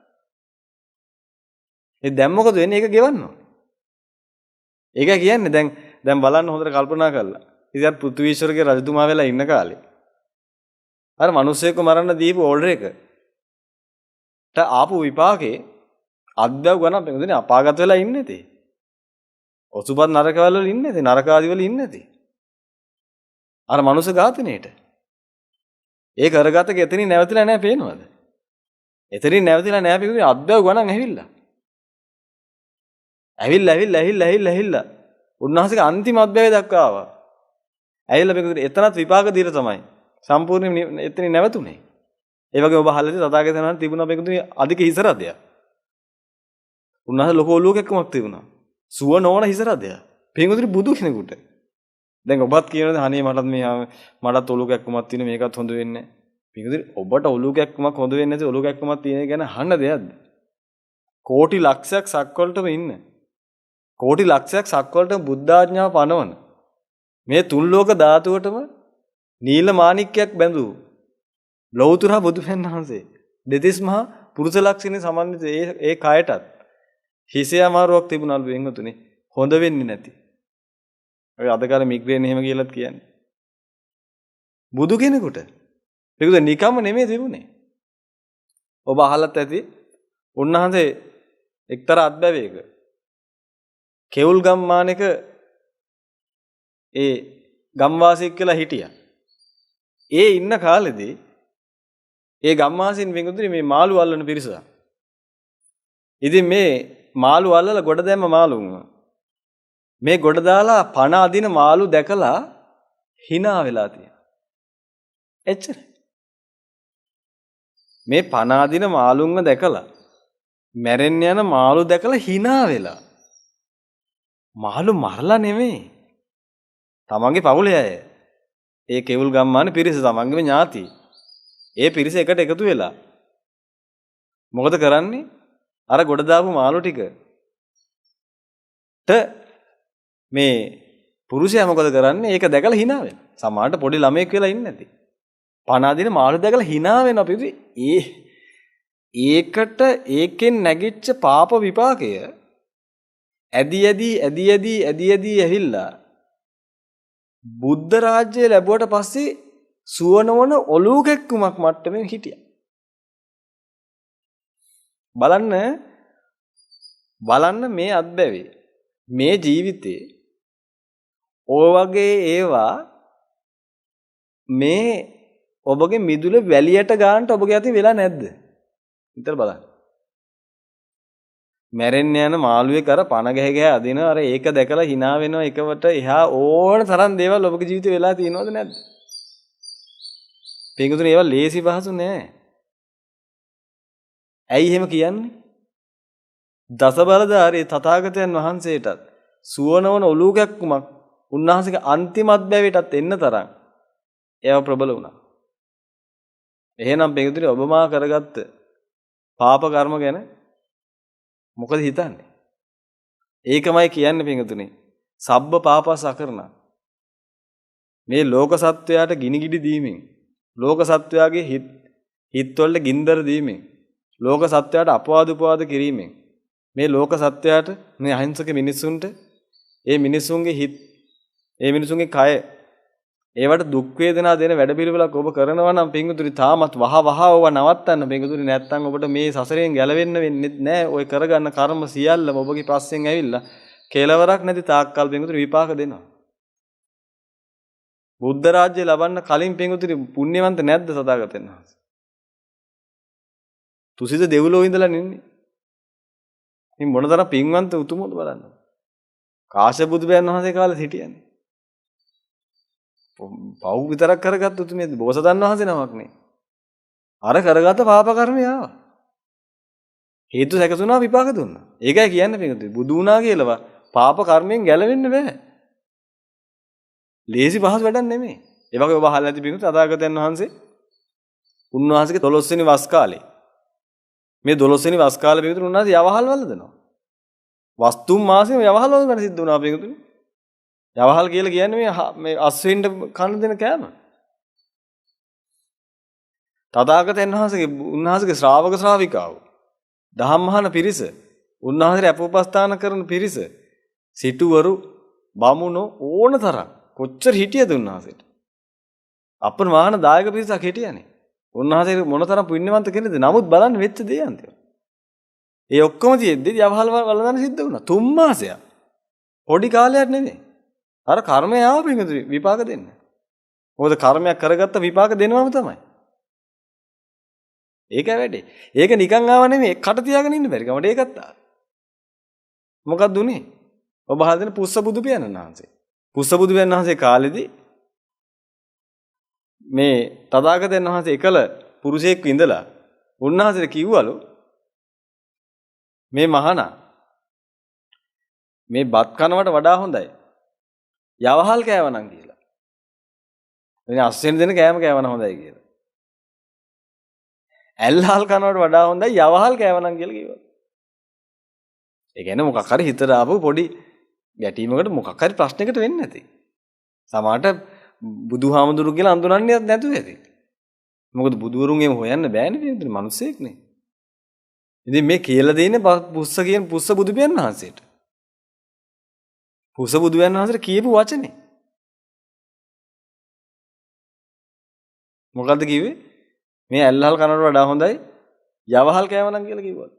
ඒ දැන් මොකද වෙන්නේ? ඒක ගෙවන්න ඕනේ. ඒක කියන්නේ දැන් බලන්න හොඳට කල්පනා කරලා. ඉතින් අර පෘථුවීශ්වරගේ රජතුමා වෙලා ඉන්න කාලේ අර මිනිස්සෙක්ව මරන්න දීපු ඕඩර් එකට ආපු විපාකේ අද්දව ගණන් පෙන්නන්නේ අපාගත වෙලා ඉන්නේ තේ. ඔසුපත් නරකවල ඉන්නේ තේ. නරක ආදි වල ඉන්නේ තේ. අර මනුස්ස ඝාතනයේට. ඒ කරගත ගෙතනින් නැවතිලා නැහැ පේනවද? එතනින් නැවතිලා නැහැ පිටුනේ අද්දව ගණන් ඇවිල්ලා. ඇවිල්ලා උන්වහන්සේගේ අන්තිම අධ්‍යයය දක්වා ආවා. ඇවිල්ලා පිටුනේ එතනත් විපාක දීලා තමයි සම්පූර්ණ එතනින් නැවතුනේ. ඒ වගේ ඔබ අහලා තියෙන තථාගතයන් වහන්සේ තිබුණා පිටුනේ අධික හිසරදයක්. උන්වහන්සේ ලෝක ඔලුවකක්මක් තිබුණා. සුව නොවන හිසරදයක්. පිටුනේ බුදු කෙනෙකුට. දැන් ඔබත් කියනවාද අනේ මටත් ඔලුවකක්මක් තියෙන මේකත් හොඳ වෙන්නේ නැහැ. පිටුනේ ඔබට ඔලුවකක්මක් හොඳ වෙන්නේ නැති ඔලුවකක්මක් තියෙන ගැන අහන්න දෙයක්ද? කෝටි ලක්ෂයක් සක්වලටම ඉන්න. කෝටි ලක්ෂයක් සක්වලටම බුද්ධාඥාව පනවන. මේ තුන් ලෝක ධාතුවටම නීල මාණික්කයක් බැඳූ ලෞතර බුදු වහන්සේ දෙතිස් මහා පුරුෂ ලක්ෂණේ සමන්විත ඒ කයටත් හිසේ අමාරුවක් තිබුණලු වෙන්තුනේ හොඳ වෙන්නේ නැති. ඔය අද කාලේ මිග්‍රේන් එහෙම කියලාත් කියන්නේ. බුදු කෙනෙකුට ඒකද නිකම්ම නෙමෙයි තිබුණේ. ඔබ අහලත් ඇති උන්වහන්සේ එක්තරා අත්බැවයක කෙවුල් ගම්මානක ඒ ගම්වාසියෙක් කියලා හිටියා. ඒ ඉන්න කාලෙදී ඒ ගම්වාසීන් වෙන්ගුතුනේ මේ මාළු අල්ලන පිරිස. ඉතින් මේ මාළු අල්ලලා ගොඩ දැම්ම මාළුන්ව. මේ ගොඩ දාලා පණ අදින මාළු දැකලා hina වෙලා තියෙනවා. එච්චරයි. මේ පණ අදින මාළුන්ව දැකලා මැරෙන්න යන මාළු දැකලා hina වෙලා. මාළු මරලා නෙමෙයි. තමන්ගේ පවුලේ අය. ඒ කෙවුල් ගම්මානේ පිරිස තමන්ගේම ඥාති. ඒ පිරිස එකට එකතු වෙලා මොකද කරන්නේ? අර ගොඩ දාපු මාළු ටිකට මේ පුරුෂයා මොකද කරන්නේ? ඒක දැකලා hina වෙනවා. සමහරට පොඩි ළමයෙක් වෙලා ඉන්නේ නැති. පණ අදින මාළු දැකලා hina වෙනවා පිටු. ඒකට ඒකෙන් නැගිච්ච පාප විපාකය ඇදි ඇවිල්ලා බුද්ධ රාජ්‍යය ලැබුවට පස්සේ සුවනවන ඔලුකෙක්කුමක් මට්ටමින් හිටියා. බලන්න මේ අත්බැවේ මේ ජීවිතේ ඔය වගේ ඒවා මේ ඔබගේ මිදුල වැලියට ගන්නට ඔබගේ අතින් වෙලා නැද්ද? විතර බලන්න. මැරෙන්න යන මාළුවෙක් අර පණ ගැහ අදින අර ඒක දැකලා hina වෙනවා එකවට එහා ඕන තරම් දේවල් ඔබගේ ජීවිතේ වෙලා තියෙනවද නැද්ද? පින්කුතුනේ ඒවා ලේසි පහසු නෑ. ඇයි එහෙම කියන්නේ? දසබලධාරී තථාගතයන් වහන්සේටත් සුවනවන ඔලුකක්කුමක් උන්වහන්සේගේ අන්තිම අත්බැවයටත් එන්න තරම් ඒව ප්‍රබල වුණා. එහෙනම් පින්කුතුනේ ඔබ මා කරගත්ත පාප කර්ම ගැන මොකද හිතන්නේ? ඒකමයි කියන්නේ පින්වතුනි. සබ්බ පාපස් අකරණ. මේ ලෝක සත්වයාට ගිනිගිඩි දීමෙන්, ලෝක සත්වයාගේ හිත් වලට ගින්දර දීමෙන්, ලෝක සත්වයාට අපවාද උපවාද කිරීමෙන්, මේ ලෝක සත්වයාට මේ අහිංසක මිනිසුන්ට ඒ මිනිසුන්ගේ හිත්, ඒ මිනිසුන්ගේ කය, ඒවට දුක් වේදනා දෙන වැඩපිළිවෙලක් ඔබ කරනවා නම් පින්වතුනි තාමත් වහ ඔව නවත්තන්න පින්වතුනි. නැත්තම් ඔබට මේ සසරෙන් ගැලවෙන්න වෙන්නේ නැහැ. ඔය කරගන්න කර්ම සියල්ලම ඔබගේ පස්සෙන් ඇවිල්ලා කෙලවරක් නැති තාක්කල් පින්වතුනි විපාක දෙනවා. බුද්ධ රාජ්‍ය ලබන්න කලින් පින්වතුනි පුණ්‍යවන්ත නැද්ද සදාගතයන් වහන්සේ? තුසිත දෙව්ලොව ඉඳලා නින්නේ. මේ මොනතරම් පින්වන්ත උතුමෝද බලන්න. කාශ්‍යප බුදුබයන් වහන්සේ කාලේ හිටියනේ. පව් විතරක් කරගත්ත උතුමේ බෝසතන් වහන්සේ නමක් නේ. අර කරගත්ත පාප කර්මය ආවා. හේතු සැකසුණා විපාක දුන්නා. ඒකයි කියන්නේ පිටුතුයි. බුදු වුණා කියලා පාප කර්මයෙන් ගැලවෙන්න බෑ. ලේසි පහසු වැඩක් නෙමෙයි. ඒ වගේ ඔබ අහලා ඇති පිටුතුයි තථාගතයන් වහන්සේ උන්වහන්සේගේ 12 වෙනි වස් කාලේ මේ 12 වෙනි වස් කාලේ පිටුතුයි උන්වහන්සේ යවහල් වලදනවා. වස්තුම් මාසෙම යවහල් වල ගන්න සිද්ධ වුණා පිටුතුයි. යවහල් කියලා කියන්නේ මේ අස්වෙන්ට කන දෙන කෑම. තථාගතයන් වහන්සේගේ උන්වහන්සේගේ ශ්‍රාවක ශ්‍රාවිකාවෝ දහම්මහන පිරිස, උන්වහන්සේට අපෝපස්ථාන කරන පිරිස, සිටුවරු, බමුණෝ ඕන තරම් කොච්චර හිටියද උන්වහන්සේට. අප්‍රමාණ දායක පිරිසක් හිටියනේ. උන්වහන්සේ මොනතරම් පුණ්‍යවන්ත කෙනෙක්ද. නමුත් බලන්න වෙච්ච දේ අන්තිම. ඒ ඔක්කොම තියෙද්දි යවහල් වලදන්න සිද්ධ වුණා. 3 මාසයක්. පොඩි කාලයක් නෙමෙයි. අර කර්මය ආව පිටුතුයි විපාක දෙන්න. මොකද කර්මයක් කරගත්ත විපාක දෙනවම තමයි. ඒකයි වැඩේ. ඒක නිකන් ආව නෙමෙයි කට තියාගෙන ඉන්න බැරි කමට ඒකත් ආවා. මොකක්ද උනේ? ඔබ අහලා දෙන පුස්ස බුදු පියාණන් වහන්සේ. පුස්ස බුදු පියාණන් වහන්සේ කාලෙදී මේ තථාගතයන් වහන්සේ එකල පුරුෂයෙක් ඉඳලා උන්වහන්සේට කිව්වලු මේ මහානා මේ බත් කනවට වඩා හොඳයි යවහල් කෑවනම් කියලා. එනේ අස්සෙන් දෙන කෑම කෑවනම් හොඳයි කියලා. ඇල්හල් කනවට වඩා හොඳයි යවහල් කෑවනම් කියලා කිව්වා. ඒ කියන්නේ මොකක් හරි හිතට ආපු පොඩි ගැටීමකට මොකක් හරි ප්‍රශ්නයකට වෙන්නේ නැති. සමහරට බුදුහාමුදුරු කියලා අඳුරන්නේ නැතුව ඇති. මොකද බුදුවරුන් එහෙම හොයන්න බෑනේ නේද? මිනිස්සෙක් නේ. ඉතින් මේ කියලා දෙන්නේ පුස්ස බුදු පියාණන් වහන්සේට. පුස්ස බුදු පියාණන් වහන්සේට කියපු වචනේ. මොකද්ද කිව්වේ? මේ ඇල්හල් කනට වඩා හොඳයි යවහල් කෑවනම් කියලා කිව්වා.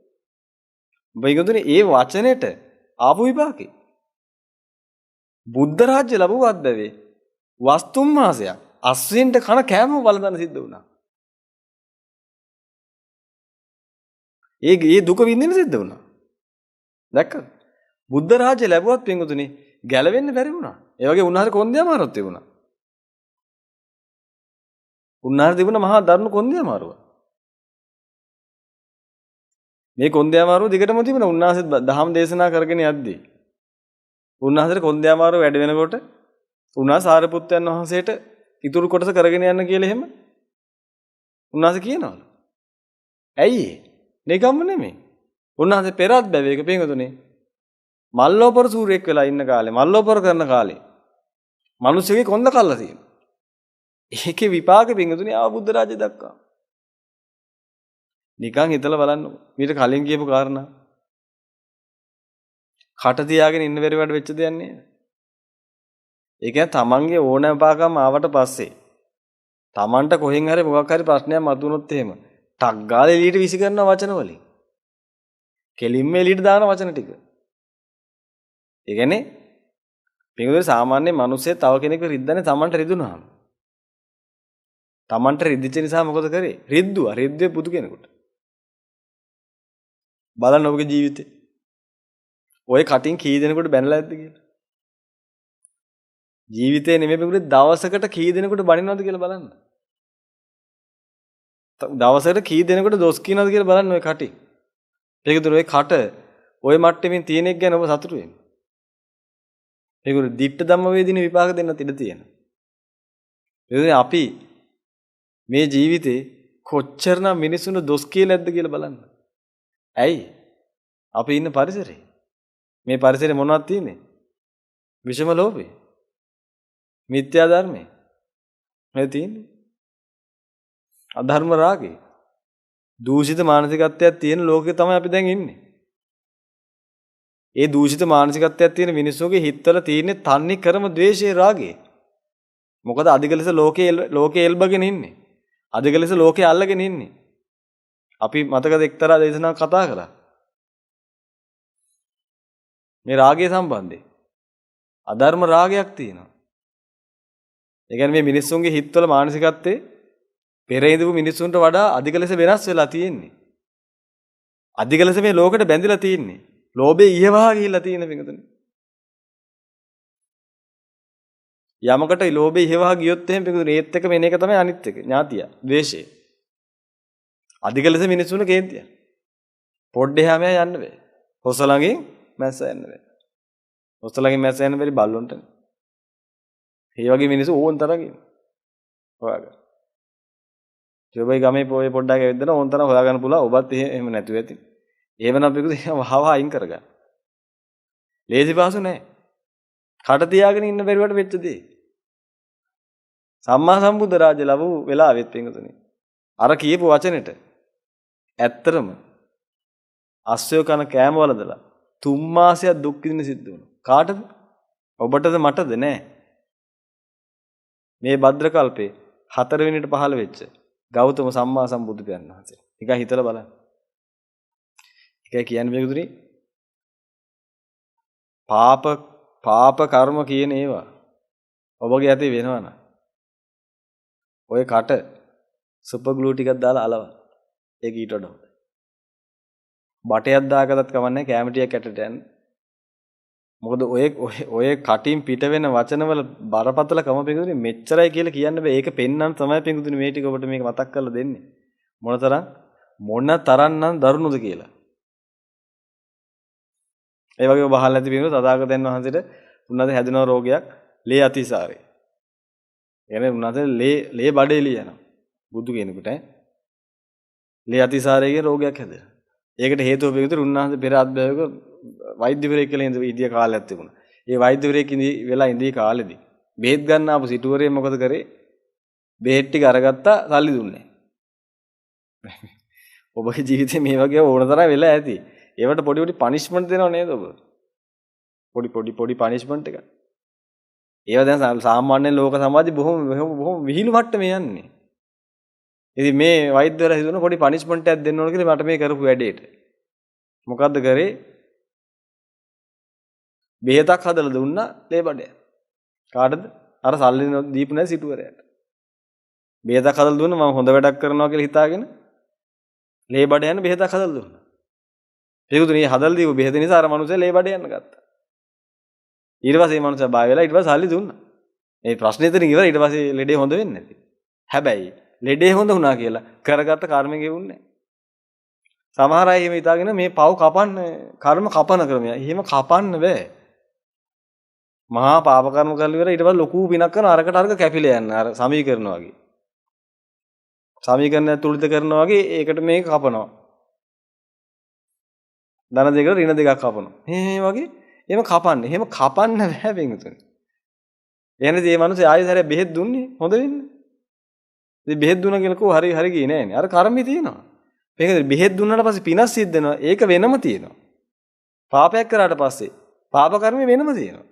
බයිගොතුනේ ඒ වචනෙට ආපු විපාකේ. බුද්ධ රාජ්‍ය ලැබුවත් බැවේ වස්තුම් මාසයක් අස්වෙන්ට කන කෑම වළඳන සිද්ධ වුණා. ඒ දුක විඳින්න සිද්ධ වුණා. දැක්කද? බුද්ධ රාජ්‍ය ලැබුවත් පින්වතුනි ගැලවෙන්න බැරි වුණා. ඒ වගේ උන්වහන්සේ කොන්දේ අමාරුවක් තිබුණා. උන්වහන්සේ තිබුණ මහා දරුණු කොන්දේ අමාරුව. මේ කොන්දේ අමාරුව දිගටම තිබුණා. උන්වහන්සේ දහම් දේශනා කරගෙන යද්දී උන්වහන්සේට කොන්දේ අමාරුව වැඩ වෙනකොට උන්වහන්සේ සාරිපුත්තයන් වහන්සේට ඉතුරු කොටස කරගෙන යන්න කියලා එහෙම උන්වහන්සේ කියනවලු. ඇයි ඒ? නිකම්ම නෙමෙයි. උන්වහන්සේ පෙරත් බැවේක පින්වතුනි මල්ලෝපර සූර්යෙක් වෙලා ඉන්න කාලේ මල්ලෝපර කරන කාලේ මිනිස්සුගේ කොන්ද කල්ලා තියෙනවා. ඒකේ විපාක පින්වතුනි ආව බුද්ධ රාජ්‍ය දක්වා. නිකන් හිතලා බලන්න. මීට කලින් කියපු කාරණා. කට තියාගෙන ඉන්න බැරි වැඩ වෙච්ච දෙයක් නේද? ඒ කියන්නේ තමන්ගේ ඕනෑම පාකම් ආවට පස්සේ තමන්ට කොහෙන් හරි මොකක් හරි ප්‍රශ්නයක් මතුනොත් එහෙම ටක් ගාලා එළියට විසි කරන වචන වලින් කෙලින්ම එළියට දාන වචන ටික. ඒ කියන්නේ පින්වතුනි සාමාන්‍ය මිනිස්සේ තව කෙනෙක්ව රිද්දන්නේ තමන්ට රිදුනහම. තමන්ට රිද්දිච්ච නිසා මොකද කරේ? රිද්දුවා. රිද්දුවේ බුදු කෙනෙකුට. බලන්න ඔබගේ ජීවිතේ. ඔය කටින් කී දෙනෙකුට බැනලා ඇද්ද කියලා. ජීවිතේ නෙමෙයි පිටුනේ දවසකට කී දෙනෙකුට බනිනවද කියලා බලන්න. දවසකට කී දෙනෙකුට දොස් කියනවද කියලා බලන්න ඔය කටි. ඒකදුර ඔය කට ඔය මට්ටමින් තියෙන එක ගැන ඔබ සතුටු වෙන්න. ඒගොල්ලෝ දිට්ඨ ධම්ම වේදින විපාක දෙන්නත් ඉඩ තියෙනවා. ඒ අපි මේ ජීවිතේ කොච්චරනම් මිනිසුන්ට දොස් කියලා ඇද්ද කියලා බලන්න. ඇයි? අපි ඉන්න පරිසරේ. මේ පරිසරේ මොනවද තියෙන්නේ? විෂම ලෝභය. මිත්‍යා ධර්මය. මේ තියෙන්නේ. අධර්ම රාගය. දූෂිත මානසිකත්වයක් තියෙන ලෝකේ තමයි අපි දැන් ඉන්නේ. ඒ දූෂිත මානසිකත්වයක් තියෙන මිනිස්සුගේ හිතවල තියෙන්නේ තන්නේ කරම ද්වේෂයේ රාගය. මොකද අධික ලෙස ලෝකේ එල්බගෙන ඉන්නේ. අධික ලෙස ලෝකේ අල්ලගෙන ඉන්නේ. අපි මතකද එක්තරා දේශනාවක් කතා කළා. මේ රාගය සම්බන්ධයෙන්. අධර්ම රාගයක් තියෙනවා. ඒ කියන්නේ මේ මිනිස්සුන්ගේ හිතවල මානසිකත්වයේ පෙර ඉඳපු මිනිස්සුන්ට වඩා අධික ලෙස වෙනස් වෙලා තියෙන්නේ. අධික ලෙස මේ ලෝකෙට බැඳිලා තියෙන්නේ. ලෝභය ඉහවහා ගිහිල්ලා තියෙන පිටුතුනේ. යමකට ලෝභය ඉහවහා ගියොත් එහෙම පිටුතුනේ ඒත් එක මෙන්න එක තමයි අනිත් එක. ඥාතිය, ද්වේෂය. අධික ලෙස මිනිස්සුන්ට කේන්තිය. පොඩ්ඩේ හැමයා යන්න බෑ. හොසලඟින් මැස්ස යන්න බෑ. හොසලඟින් මැස්ස යන්න බැරි බල්ලොන්ටනේ. මේ වගේ මිනිස්සු ඕන් තරම් ඉන්නවා. හොයාගන්න. ජොබයි ගමේ පොයේ පොඩ්ඩක් ඇවිත් ඕන් තරම් හොයාගන්න පුළුවන්. ඔබත් එහෙම නැතුව ඇති. එහෙමනම් පිටුද වහව අයින් කරගන්න. ලේසි පාසු නෑ. කට තියාගෙන ඉන්න බැරිවට වෙච්ච දේ. සම්මා සම්බුද්ධ රාජ්‍ය ලැබු වෙලාවෙත් පිටුතුනේ. අර කියපු වචනෙට ඇත්තරම අස්සය කන කෑම වලදලා 3 මාසයක් දුක් විඳින්න සිද්ධ වුණා. කාටද? ඔබටද මටද නෑ. මේ භද්‍ර කල්පේ 4 වෙනිට පහළ වෙච්ච ගෞතම සම්මා සම්බුදු පියාණන් වහන්සේ. ටිකක් හිතලා බලන්න. ඒකයි කියන්නේ මේකුදුනේ පාප කර්ම කියන ඒවා ඔබගේ ඇතේ වෙනවනම් ඔය කට සුපර් ග්ලූ ටිකක් දාලා අලවන්න. ඒක ඊට වඩා හොඳයි. බටයක් දාගත්තත් කමන්නේ කැම ටිකක් ඇටට යන්න. මොකද ඔය කටින් පිට වෙන වචනවල බරපතලකම පිටුනේ මෙච්චරයි කියලා කියන්න බෑ. ඒක පෙන්වන්න තමයි පිටුනේ මේ ටික ඔබට මේක මතක් කරලා දෙන්නේ. මොනතරම්නම් දරුණුද කියලා. ඒ වගේ ඔබ අහලා නැති පිටුනේ තථාගතයන් වහන්සේට උන්වහන්සේ හැදෙන රෝගයක් ලේ අතිසාරය. එනේ උන්වහන්සේ ලේ බඩේ ලියනවා. බුදු කෙනෙකුට ලේ අතිසාරයේ රෝගයක් හැදෙනවා. ඒකට හේතුව පිටුනේ උන්වහන්සේ පෙර අත්බැවක වෛද්‍යවරයෙක් කියලා ඉඳිය කාලයක් තිබුණා. ඒ වෛද්‍යවරයෙක් වෙලා ඉඳී කාලෙදී බෙහෙත් ගන්න ආපු සිටුවරේ මොකද කරේ? බෙහෙත් ටික අරගත්තා සල්ලි දුන්නේ නැහැ. ඔබගේ ජීවිතේ මේ වගේ ඕන තරම් වෙලා ඇති. ඒවට පොඩි පනිෂ්මන්ට් දෙනව නේද ඔබ? පොඩි පනිෂ්මන්ට් එක. ඒවා දැන් සාමාන්‍ය ලෝක සමාජයේ බොහොම විහිළු මට්ටමේ යන්නේ. ඉතින් මේ වෛද්‍යවරයා හිතන පොඩි පනිෂ්මන්ට් එකක් දෙන්න ඕන කියලා මට මේ කරපු වැඩේට. මොකද්ද කරේ? බෙහෙතක් හදලා දුන්නා ලේ බඩේ. කාටද? අර සල්ලි දීපු නැති සිටුවරයාට. බෙහෙතක් හදලා දුන්නා මම හොඳ වැඩක් කරනවා කියලා හිතාගෙන ලේ බඩ යන බෙහෙතක් හදලා දුන්නා. ඒකුතුනේ හදලා දීපු බෙහෙත නිසා අර මනුස්සයා ලේ බඩ යන්න ගත්තා. ඊට පස්සේ මේ මනුස්සයා බය වෙලා ඊට පස්සේ සල්ලි දුන්නා. මේ ප්‍රශ්නේ එතන ඉවරයි. ඊට පස්සේ ලෙඩේ හොඳ වෙන්නේ නැති. හැබැයි ලෙඩේ හොඳ වුණා කියලා කරගත්ත කර්මෙ ගෙවුන්නේ නැහැ. සමහර අය එහෙම හිතාගෙන මේ පව් කපන්න කර්ම කපන ක්‍රමය. එහෙම කපන්න බෑ. මහා පාප කර්ම කරලා ඉවර ඊට පස්සේ ලොකු පිනක් කරන අරකට කැපිලා යන අර සමීකරණ වගේ. සමීකරණ තුලිත කරනවා වගේ ඒකට මේක කපනවා. ධන දෙකට ඍණ දෙකක් කපනවා. මේ වගේ එහෙම කපන්නේ. එහෙම කපන්න බෑ බින්දුතුනි. එහෙනම් මේ මිනිස්සේ ආයෙත් හැරේ බෙහෙත් දුන්නේ හොඳ වෙන්නේ. ඉතින් බෙහෙත් දුන්නා කියලා කෝ හරි ගියේ නෑනේ. අර කර්මي තියෙනවා. මේක බෙහෙත් දුන්නාට පස්සේ පිනස් සිද්ධ වෙනවා. ඒක වෙනම තියෙනවා. පාපයක් කරාට පස්සේ පාප කර්මය වෙනම තියෙනවා.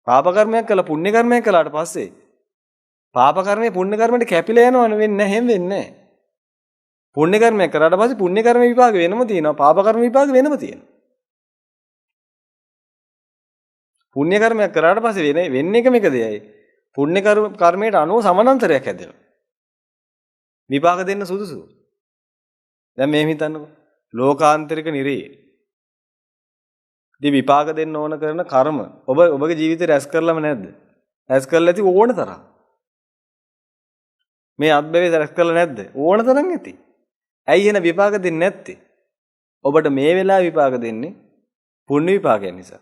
පාප කර්මයක් කළා පුණ්‍ය කර්මයක් කළාට පස්සේ පාප කර්මය පුණ්‍ය කර්මයට කැපිලා යනවනේ වෙන්නේ නැහැ. එහෙම වෙන්නේ නැහැ. පුණ්‍ය කර්මයක් කරාට පස්සේ පුණ්‍ය කර්ම විපාක වෙනම තියෙනවා. පාප කර්ම විපාක වෙනම තියෙනවා. පුණ්‍ය කර්මයක් කරාට පස්සේ වෙන්නේ එක මේක දෙයයි. පුණ්‍ය කර්මයට අනුව සමානතරයක් හැදෙනවා. විපාක දෙන්න සුදුසු. දැන් මේ හිතන්නකෝ. ලෝකාන්තරික නිරේ. දී විපාක දෙන්න ඕන කරන කර්ම ඔබගේ ජීවිතේ රැස් කරලම නැද්ද? රැස් කරලා ඇති ඕන තරම්. මේ අත්බැවේ රැස් කරලා නැද්ද? ඕන තරම් ඇති. ඇයි එන විපාක දෙන්නේ නැත්තේ? ඔබට මේ වෙලාවේ විපාක දෙන්නේ පුණ්‍ය විපාකයන් නිසා.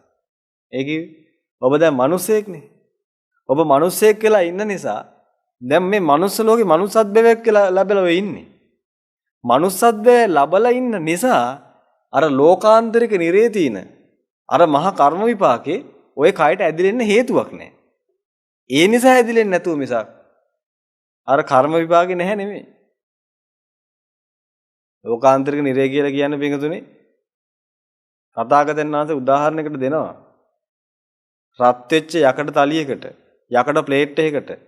ඒ කිව්වේ ඔබ දැන් මිනිස්සෙක්නේ. ඔබ මිනිස්සෙක් කියලා ඉන්න නිසා දැන් මේ මනුස්ස ලෝකේ මනුස්සත්වයක් කියලා ලැබලා වෙ ඉන්නේ. මනුස්සත්වය ලැබලා ඉන්න නිසා අර ලෝකාන්තරික නිරේ තියෙන අර මහා කර්ම විපාකේ ওই කයට ඇදිලෙන්න හේතුවක් නැහැ. ඒ නිසා ඇදිලෙන්නේ නැතුව මිසක් අර කර්ම විපාකේ නැහැ නෙමෙයි. ලෝකාන්තරික නිරය කියලා කියන්නේ පිටුතුනේ තථාගතයන් වහන්සේ උදාහරණයකට දෙනවා. රත් වෙච්ච යකඩ තලියකට යකඩ ප්ලේට් එකකට ඒ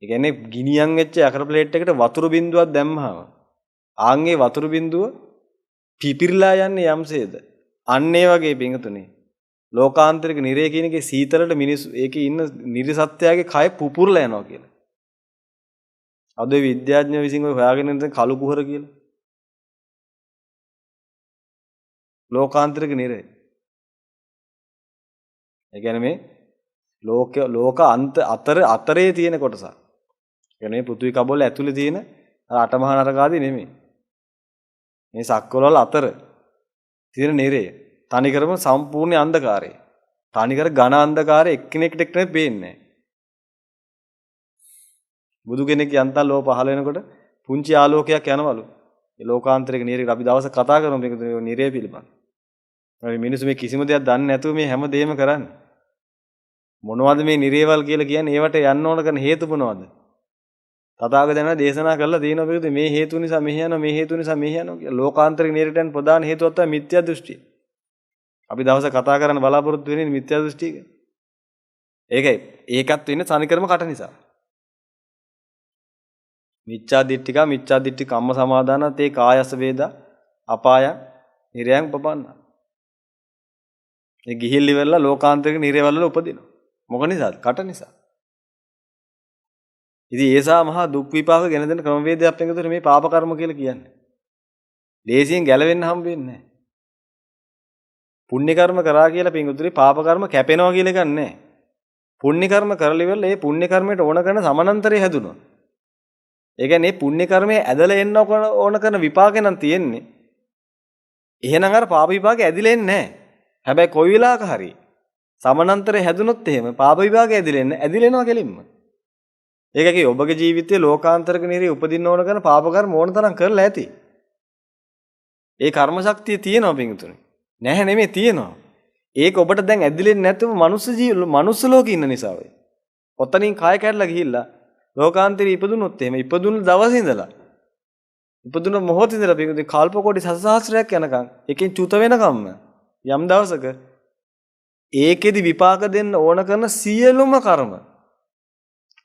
කියන්නේ ගිනියම් වෙච්ච යකඩ ප්ලේට් එකට වතුර බින්දුවක් දැම්මහම ආන්ගේ වතුර බින්දුව පිපිරිලා යන්නේ යම්සේද අන්න ඒ වගේ පිටුනේ ලෝකාන්තරික නිරය කියන එකේ සීතලට මිනිස්සු ඒකේ ඉන්න නිර්සත්‍යයේ කය පුපුරලා යනවා කියලා. අද විද්‍යාඥයෝ විසින් ඔය හොයාගෙන ඉන්න කළු කුහර කියලා. ලෝකාන්තරික නිරය. ඒ කියන්නේ මේ ලෝක අන්ත අතරේ තියෙන කොටසක්. ඒ කියන්නේ පෘථිවි කබෝල ඇතුලේ තියෙන අටමහා නරකාදී නෙමෙයි. මේ සක්වලවල අතර තියෙන නිරය. තනිකරම සම්පූර්ණ අන්ධකාරය. තනිකර ඝන අන්ධකාරය එක්කෙනෙක්ට එක්කෙනෙක් පේන්නේ නැහැ. බුදු කෙනෙක් යන්තම් ලෝ පහළ වෙනකොට පුංචි ආලෝකයක් යනවලු. ඒ ලෝකාන්තරික නිරේට අපි දවසක් කතා කරමු මේක නිරේ පිළිබඳ. මේ මිනිස්සු මේ කිසිම දෙයක් දන්නේ නැතුව මේ හැම දෙයක්ම කරන්නේ. මොනවද මේ නිරේවල් කියලා කියන්නේ? ඒවට යන්න ඕන කරන හේතු මොනවද? තථාගතයන් දේශනා කළා තියෙනවා මේකද මේ හේතු නිසා මෙහි යනවා මේ හේතු නිසා මෙහි යනවා කියලා. ලෝකාන්තරික නිරේට යන ප්‍රධාන හේතුවක් තමයි මිත්‍යා දෘෂ්ටිය. අපි දවසක් කතා කරන්න බලාපොරොත්තු වෙන්නේ මිත්‍යා දෘෂ්ටියක. ඒකත් වෙන්නේ තනිකරම කට නිසා. මිච්ඡා දිට්ඨි කම්ම සමාදානත් ඒ කායස වේදා අපාය නිරයන් පපන්න. ඒ ගිහිල්ලි වෙලා ලෝකාන්තරික නිරේවල වල උපදිනවා. මොක නිසාද? කට නිසා. ඉතින් ඒසා මහා දුක් විපාක ගෙන දෙන ක්‍රමවේදයක් පිටුතර මේ පාප කර්ම කියලා කියන්නේ. දේශයෙන් ගැලවෙන්න හම්බ වෙන්නේ නැහැ. පුණ්‍ය කර්ම කරා කියලා පිටුතරේ පාප කර්ම කැපෙනවා කියලා එකක් නැහැ. පුණ්‍ය කර්ම කරලි වෙලා ඒ පුණ්‍ය කර්මයට ඕන කරන සමානන්තරය හැදුණා. ඒ කියන්නේ පුණ්‍ය කර්මයේ ඇදලා එන්න ඕන කරන විපාකේ නම් තියෙන්නේ. එහෙනම් අර පාප විපාකේ ඇදිලා එන්නේ නැහැ. හැබැයි කොයි වෙලාවක හරි සමානන්තරේ හැදුනොත් එහෙම පාප විපාකේ ඇදිලෙනවා කෙලින්ම. ඒක කිය ඔබගේ ජීවිතයේ ලෝකාන්තරික නිරේ උපදින්න ඕන කරන පාප කර්ම ඕන තරම් කරලා ඇති. ඒ කර්ම ශක්තිය තියෙනවා පිටුතුනේ. නැහැ නෙමෙයි තියෙනවා. ඒක ඔබට දැන් ඇදිලෙන්නේ නැතුව මනුස්ස ලෝකේ ඉන්න නිසා වෙයි. ඔතනින් කාය කැඩලා ගිහිල්ලා ලෝකාන්තරේ ඉපදුනොත් එහෙම ඉපදුන දවසේ ඉඳලා ඉපදුන මොහොතේ ඉඳලා පිටුනේ කල්ප කොටි සහස්‍රයක් යනකම් එකෙන් චුත වෙනකම්ම යම් දවසක ඒකෙදි විපාක දෙන්න ඕන කරන සියලුම කර්ම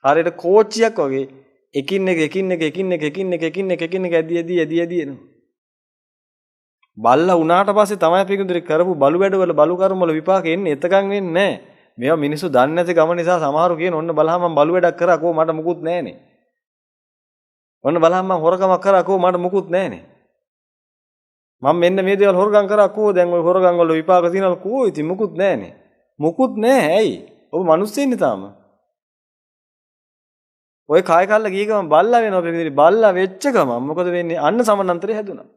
හරියට කෝච්චියක් වගේ එකින් එක ඇදී එනවා. බල්ලා උනාට පස්සේ තමයි පිටුනේ කරපු බලු වැඩවල බලු කර්ම වල විපාක එන්නේ. එතකන් වෙන්නේ නැහැ. මේවා මිනිස්සු දන්නේ නැති ගම නිසා සමහරු කියන ඔන්න බලහම මම බලු වැඩක් කරා කෝ මට මුකුත් නැහනේ. ඔන්න බලහම මම හොරකමක් කරා කෝ මට මුකුත් නැහනේ. මම මෙන්න මේ දේවල් හොරගම් කරා කෝ දැන් ওই හොරගම් වල විපාක තියනවා කෝ ඉතින් මුකුත් නැහනේ. මුකුත් නැහැ. ඇයි? ඔබ මිනිස්සෙන්නේ තාම. ඔය කාය කල්ල ගිය ගමන් බල්ලා වෙනවා පිටින් බල්ලා වෙච්ච ගමන් මොකද වෙන්නේ? අන්න සමානන්තරේ හැදුනා.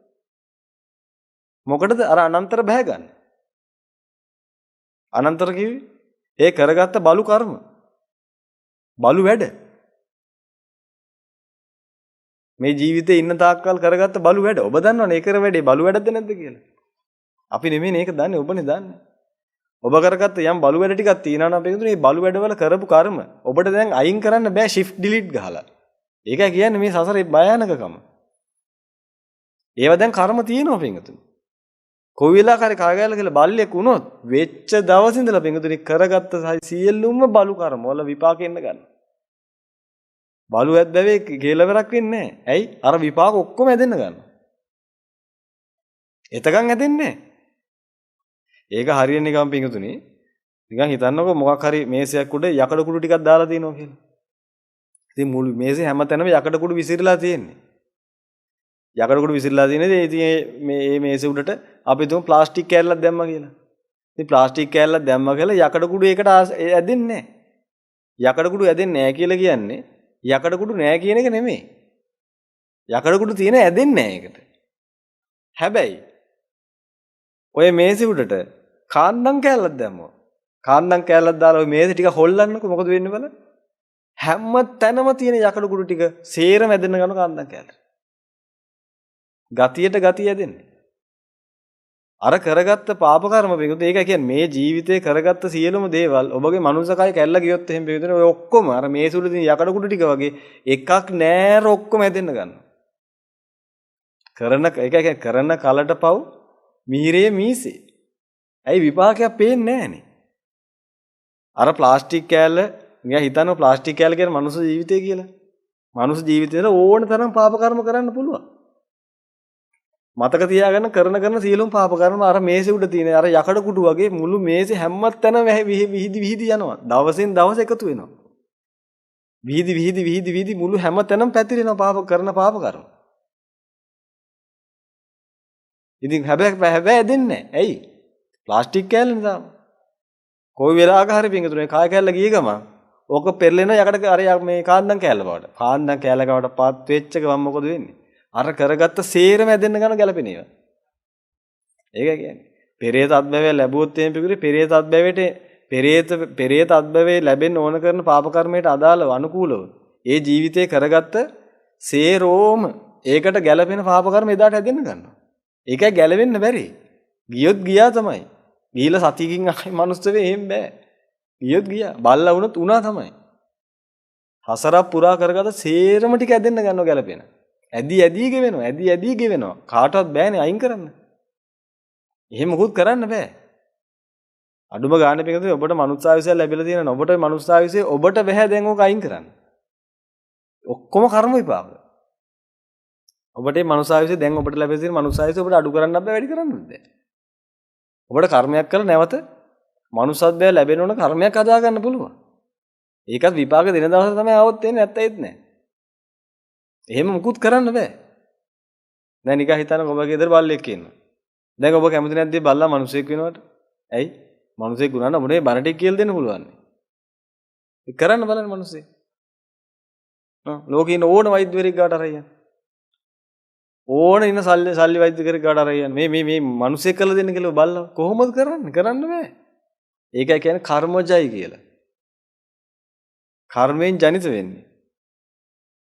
මොකටද අර අනන්තර බහැ ගන්න? අනන්තර කිව්වේ ඒ කරගත්ත බලු කර්ම. බලු වැඩ. මේ ජීවිතේ ඉන්න තාක්කල් කරගත්ත බලු වැඩ. ඔබ දන්නවනේ ඒ කර වැඩේ බලු වැඩද නැද්ද කියලා. අපි නෙමෙයි මේක දන්නේ ඔබනේ දන්නේ. ඔබ කරගත්ත යම් බලු වැඩ ටිකක් තියෙනවා නම් පිටුනේ මේ බලු වැඩවල කරපු කර්ම ඔබට දැන් අයින් කරන්න බෑ shift delete ගහලා. ඒකයි කියන්නේ මේ සසරේ භයානකකම. ඒව දැන් කර්ම තියෙනවා පිටුනේ. කොයි වෙලාවකරි කාගාල කියලා බල්ලෙක් වුණොත් වෙච්ච දවසේ ඉඳලා පිටුනේ කරගත්ත සියලුම බලු කර්ම වල විපාක එන්න ගන්න. බලු ඇද්දවේ කෙලවරක් වෙන්නේ නැහැ. ඇයි? අර විපාක ඔක්කොම ඇදෙන්න ගන්නවා. එතකන් ඇදෙන්නේ නැහැ. ඒක හරියන්නේ නිකන් පිටුනේ. නිකන් හිතන්නකෝ මොකක් හරි මේසයක් උඩ යකඩ කුඩු ටිකක් දාලා තියෙනවා කියලා. ඉතින් මුළු මේසේ හැමතැනම යකඩ කුඩු විසිරලා තියෙන්නේ. යකඩ කුඩු විසිරලා තියෙන්නේ ඉතින් මේ මේසේ උඩට අපි තුන් ප්ලාස්ටික් කෑල්ලක් දැම්මා කියලා. ඉතින් ප්ලාස්ටික් කෑල්ලක් දැම්මා කියලා යකඩ කුඩු ඒකට ඇදෙන්නේ නැහැ. යකඩ කුඩු ඇදෙන්නේ නැහැ කියලා කියන්නේ යකඩ කුඩු නැහැ කියන එක නෙමෙයි. යකඩ කුඩු තියෙන ඇදෙන්නේ නැහැ ඒකට. හැබැයි ඔය මේසෙ උඩට කාන්දම් කෑල්ලක් දැම්මොත් කාන්දම් කෑල්ලක් දාලා ඔය මේසෙ ටික හොල්ලන්නකො මොකද වෙන්නේ බලන්න. හැම තැනම තියෙන යකඩ කුඩු ටික සේරම ඇදෙන්න ගන්න කාන්දම් කෑල්ල. ගතියට ගතිය ඇදෙන්නේ. අර කරගත්ත පාප කර්ම පිටුද ඒක කියන්නේ මේ ජීවිතේ කරගත්ත සියලුම දේවල් ඔබගේ මනුස්සකය කැල්ල ගියොත් එහෙම පිටුද ඔය ඔක්කොම අර මේ සුළු දින යකඩ කුඩු ටික වගේ එකක් නෑර ඔක්කොම හැදෙන්න ගන්නවා. කරන කලට පව් මිහිරේ මීසේ. ඇයි විපාකයක් පේන්නේ නෑනේ. අර ප්ලාස්ටික් කෑල්ල නිකන් හිතන්න ප්ලාස්ටික් කෑල්ල කියන මනුස්ස ජීවිතය කියලා. මනුස්ස ජීවිතේට ඕන තරම් පාප කර්ම කරන්න පුළුවන්. මතක තියාගන්න කරන සියලුම පාප කර්ම අර මේසේ උඩ තියෙන අර යකඩ කුඩු වගේ මුළු මේසේ හැම තැනම විහිදි යනවා. දවසෙන් දවස එකතු වෙනවා. විහිදි මුළු හැම තැනම පැතිරෙනවා පාප කර්ම. ඉතින් හැබැයි දෙන්නේ නැහැ. ඇයි? ප්ලාස්ටික් කෑල්ල නිසා. කොයි වෙලාවක හරි පිංගුතුනේ කාය කෑල්ල ගිය ගමන් ඕක පෙරලෙන යකඩ අර මේ කාන්දම් කෑල්ල බවට. කාන්දම් කෑල්ල කවට පාත් වෙච්ච ගමන් මොකද වෙන්නේ? අර කරගත්ත සේරම ඇදෙන්න ගන්න ගැලපෙන ඒවා. ඒක කියන්නේ. පෙරේත අත්බැවය ලැබුවොත් එහෙම පිටුරේ පෙරේත අත්බැවයට පෙරේත අත්බැවේ ලැබෙන්න ඕන කරන පාප කර්මයට අදාළව අනුකූලව ඒ ජීවිතේ කරගත්ත සේරෝම ඒකට ගැලපෙන පාප කර්ම එදාට හැදෙන්න ගන්නවා. ඒකයි ගැලවෙන්න බැරි. ගියොත් ගියා තමයි. ගිහිලා සතියකින් ආයි මනුස්ස වෙ එහෙම බෑ. ගියොත් ගියා. බල්ලා වුණොත් උනා තමයි. හසරක් පුරා කරගත්ත සේරම ටික ඇදෙන්න ගන්නවා ගැලපෙන. ඇදී ගෙවෙනවා. කාටවත් බෑනේ අයින් කරන්න. එහෙම මොකුත් කරන්න බෑ. අඩුම ගානේ පිටුනේ ඔබට මනුස්සාවිසය ලැබිලා තියෙනවා. ඔබට මනුස්සාවිසය ඔබට බෑ දැන් ඕක අයින් කරන්න. ඔක්කොම කර්ම විපාක. ඔබට මේ මනුස්සාවිසය දැන් ඔබට ලැබෙලා තියෙන මනුස්සාවිසය ඔබට අඩු කරන්න බෑ වැඩි කරන්නත් බෑ. ඔබට කර්මයක් කරලා නැවත මනුස්සත්වය ලැබෙන්න ඕන කර්මයක් හදා ගන්න පුළුවන්. ඒකත් විපාක දෙන දවසට තමයි આવොත් එන්නේ නැත්නම් ඒත් නෑ. එහෙම මුකුත් කරන්න බෑ. දැන් නිකන් හිතන්න ඔබගේ ගෙදර බල්ලෙක් ඉන්නවා. දැන් ඔබ කැමති නැද්ද බල්ලා මිනිසෙක් වෙනවට? ඇයි? මිනිසෙක් වුණා නම් ඔබට මේ බණ ටික කියලා දෙන්න පුළුවන්. ඒක කරන්න බලන්න මිනිස්සේ. ලෝකේ ඉන්න ඕන වෛද්‍යවරයෙක් ගාට අරයන්. ඕන ඉන්න සල්ලි වෛද්‍යවරයෙක් ගාට අරයන්. මේ මිනිසෙක් කරලා දෙන්න කියලා බල්ලා කොහොමද කරන්නේ? කරන්න බෑ. ඒකයි කියන්නේ කර්මජයි කියලා. කර්මයෙන් ජනිත වෙන්නේ.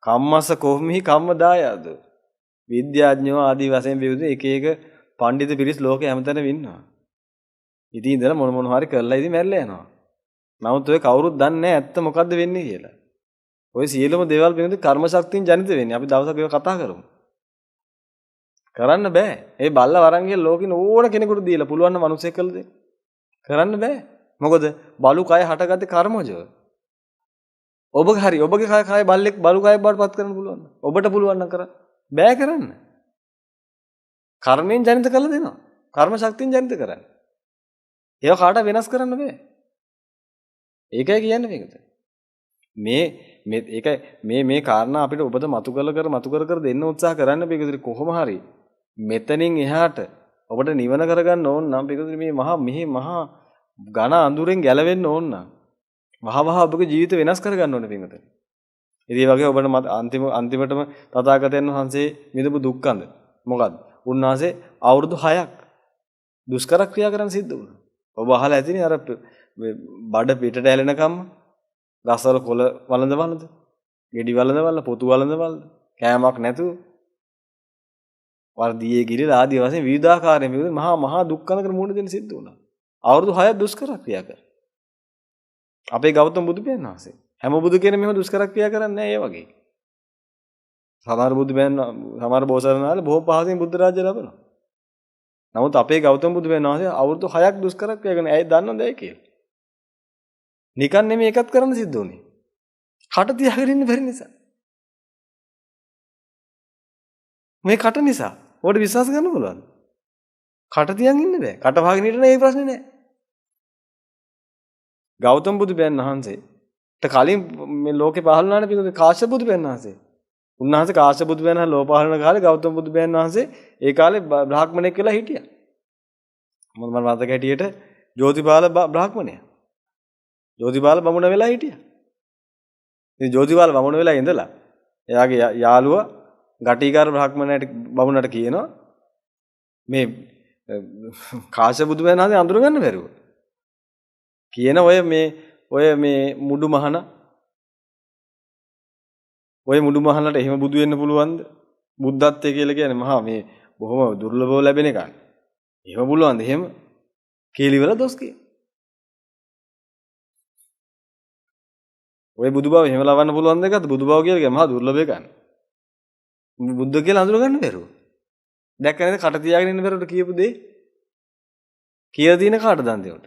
කම්මස කොහොමහි කම්ම දායාද විද්‍යාඥයෝ ආදී වශයෙන් විවිධ එක පඬිතු පිරිස් ලෝකේ හැමතැනම ඉන්නවා. ඉතින් ඉඳලා මොන හරි කරලා ඉතින් මැරලා යනවා. නමුත් ඔය කවුරුත් දන්නේ නැහැ ඇත්ත මොකද්ද වෙන්නේ කියලා. ඔය සියලුම දේවල් පිළිබඳ කර්ම ශක්තියෙන් ජනිත වෙන්නේ. අපි දවසක් ඒක කතා කරමු. කරන්න බෑ. ඒ බල්ලා වරන් ගිය ලෝකෙන ඕන කෙනෙකුට දීලා පුළුවන් නම් මිනිස්සෙක් කළ දෙන්න. කරන්න බෑ. මොකද බලු කය හටගත්තේ කර්මජව. ඔබගේ කය බල්ලෙක් බලු කය බවට පත් කරන්න පුළුවන්. ඔබට පුළුවන් නම් කරන්න. බෑ කරන්න. කර්මයෙන් ජනිත කරලා දෙනවා. කර්ම ශක්තියෙන් ජනිත කරන්නේ. ඒව කාට වෙනස් කරන්න බෑ. ඒකයි කියන්නේ මේකට. මේ කාරණා අපිට ඔබට මතු කර දෙන්න උත්සාහ කරන්න බෑ. කොහොම හරි මෙතනින් එහාට ඔබට නිවන කරගන්න ඕන නම් මේ මහා ඝන අඳුරෙන් ගැලවෙන්න ඕන නම් වහවහ ඔබගේ ජීවිත වෙනස් කරගන්න ඕනේ පින්වතුනි. ඉතින් ඒ වගේ ඔබට අන්තිමටම තථාගතයන් වහන්සේ මිදපු දුක්ඛඳ මොකද්ද? උන්වහන්සේ අවුරුදු 6ක් දුෂ්කර ක්‍රියා කරන්න සිද්ධ වුණා. ඔබ අහලා ඇතිනේ අර බඩ පිටට ඇලෙනකම් ගස්වල කොළ වළඳ ගෙඩි වළඳ පොතු වළඳ කෑමක් නැතුව වර්ධියේ ගිරිලා ආදී වශයෙන් විවිධාකාරයෙන් මහා දුක්ඛනකට මුහුණ දෙන්න සිද්ධ වුණා. අවුරුදු 6ක් දුෂ්කර ක්‍රියා කරා. අපේ ගෞතම බුදු පියාණන් වහන්සේ හැම බුදු කෙනෙක් මෙහෙම දුෂ්කර ක්‍රියා කරන්නේ නැහැ ඒ වගේ. සමහර බුදු පියාණන් සමහර බෝසත්ණන්ලා බොහෝ පහසෙන් බුද්ධ රාජ්‍ය ලැබුණා. නමුත් අපේ ගෞතම බුදු පියාණන් වහන්සේ අවුරුදු 6ක් දුෂ්කර ක්‍රියා කරන ඇයි දන්නවද ඒ කියලා? නිකන් නෙමෙයි එකත් කරන්න සිද්ධ වුණේ. කට තියාගෙන ඉන්න බැරි නිසා. මේ කට නිසා ඔබට විශ්වාස කරන්න පුළුවන්ද? කට තියන් ඉන්න බෑ. කට වහගෙන ඉන්න ඒ ප්‍රශ්නේ නෑ. ගෞතම බුදු පියාණන් වහන්සේට කලින් මේ ලෝකේ පහළ වුණානේ පිටු කාශ්‍යප බුදු පියාණන් වහන්සේ. උන්වහන්සේ කාශ්‍යප බුදු පියාණන් ලෝ පහළ වෙන කාලේ ගෞතම බුදු පියාණන් වහන්සේ ඒ කාලේ බ්‍රාහ්මණෙක් වෙලා හිටියා. මම මතක හැටියට ජෝතිපාල බ්‍රාහ්මණයා. ජෝතිපාල බමුණ වෙලා හිටියා. ඉතින් ජෝතිපාල බමුණ වෙලා ඉඳලා එයාගේ යාළුවා ගටිකාර බ්‍රාහ්මණයට බමුණට කියනවා මේ කාශ්‍යප බුදු පියාණන් වහන්සේ අඳුර ගන්න බැරුව. කියන ඔය මේ මුඩු මහනට එහෙම බුදු වෙන්න පුළුවන්ද? බුද්ධත්වයේ කියලා කියන්නේ මහා මේ බොහොම දුර්ලභව ලැබෙන එකක්. එහෙම පුළුවන්ද? එහෙම කේලිවල දොස් කිය. ඔය බුදුබව එහෙම ලවන්න පුළුවන් දෙකක්ද? බුදුබව කියලා කියන්නේ මහා දුර්ලභ එකක්. බුද්ධ කියලා හඳුන ගන්න බැරුව. දැක්ක නේද කට තියාගෙන ඉන්න බැරුවට කියපු දේ? කියලා දින කාටද අන්තිමට?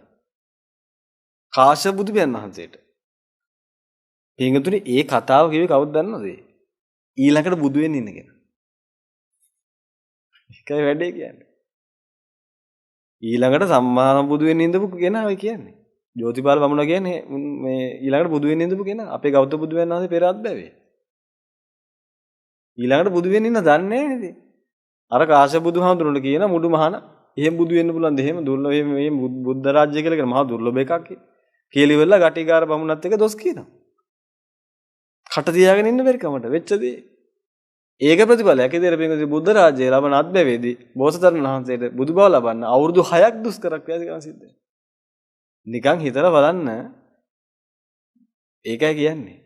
කාශ්‍යප බුදු පියාණන් වහන්සේට. පින්තුනි ඒ කතාව කිව්වේ කවුද දන්නවද? ඊළඟට බුදු වෙන්න ඉන්න කෙනා. ඒකයි වැඩේ කියන්නේ. ඊළඟට සම්මා සම්බුදු වෙන්න ඉඳපු කෙනා ඔය කියන්නේ. ජෝතිපාල බමුණා කියන්නේ මේ ඊළඟට බුදු වෙන්න ඉඳපු කෙනා. අපේ ගෞතම බුදු වෙන ආසේ පෙර අත්බැවේ. ඊළඟට බුදු වෙන්න ඉන්න දන්නේ නැහැ නේද? අර කාශ්‍යප බුදුහාමුදුරනේ කියන මුඩු මහාන එහෙම බුදු වෙන්න පුළුවන් දෙහෙම දුර්ලභ මේ බුද්ධ රාජ්‍ය කියලා කියන මහා දුර්ලභ එකක් කියලා ඉවරලා ගටිකාර බමුණත් එක දොස් කියනවා. කට තියාගෙන ඉන්න බැරි කමට වෙච්ච දේ. ඒක ප්‍රතිඵලයක් ඉදිරිය පින්වතුනි බුද්ධ රාජ්‍යය ලබන අත්බැවේදී බෝසතාණන් වහන්සේට බුදුබව ලබන්න අවුරුදු 6ක් දුෂ්කර ක්‍රියා සිද්ධ වෙනවා. නිකන් හිතලා බලන්න. ඒකයි කියන්නේ.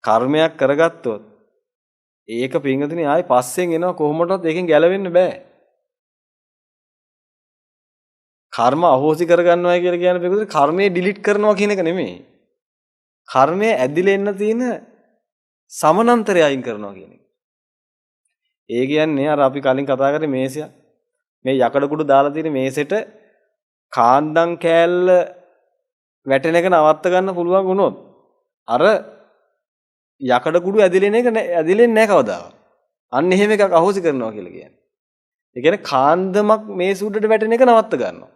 කර්මයක් කරගත්තොත් ඒක පින්වතුනි ආයි පස්සෙන් එනවා කොහොමදවත් ඒකෙන් ගැලවෙන්න බෑ. කර්ම අහෝසි කරගන්නවා කියලා කියන්නේ පින්වතුනි කර්මය ඩිලීට් කරනවා කියන එක නෙමෙයි. කර්මය ඇදිලා එන්න තියෙන සමානන්තරය අයින් කරනවා කියන එක. ඒ කියන්නේ අර අපි කලින් කතා කරේ මේසය. මේ යකඩ කුඩු දාලා තියෙන මේසෙට කාන්දම් කෑල්ල වැටෙන එක නවත්ත ගන්න පුළුවන් වුණොත් අර යකඩ කුඩු ඇදිලෙන්නේ නැහැ කවදාවත්. අන්න එහෙම එකක් අහෝසි කරනවා කියලා කියන්නේ. ඒ කියන්නේ කාන්දමක් මේස උඩට වැටෙන එක නවත්ත ගන්නවා.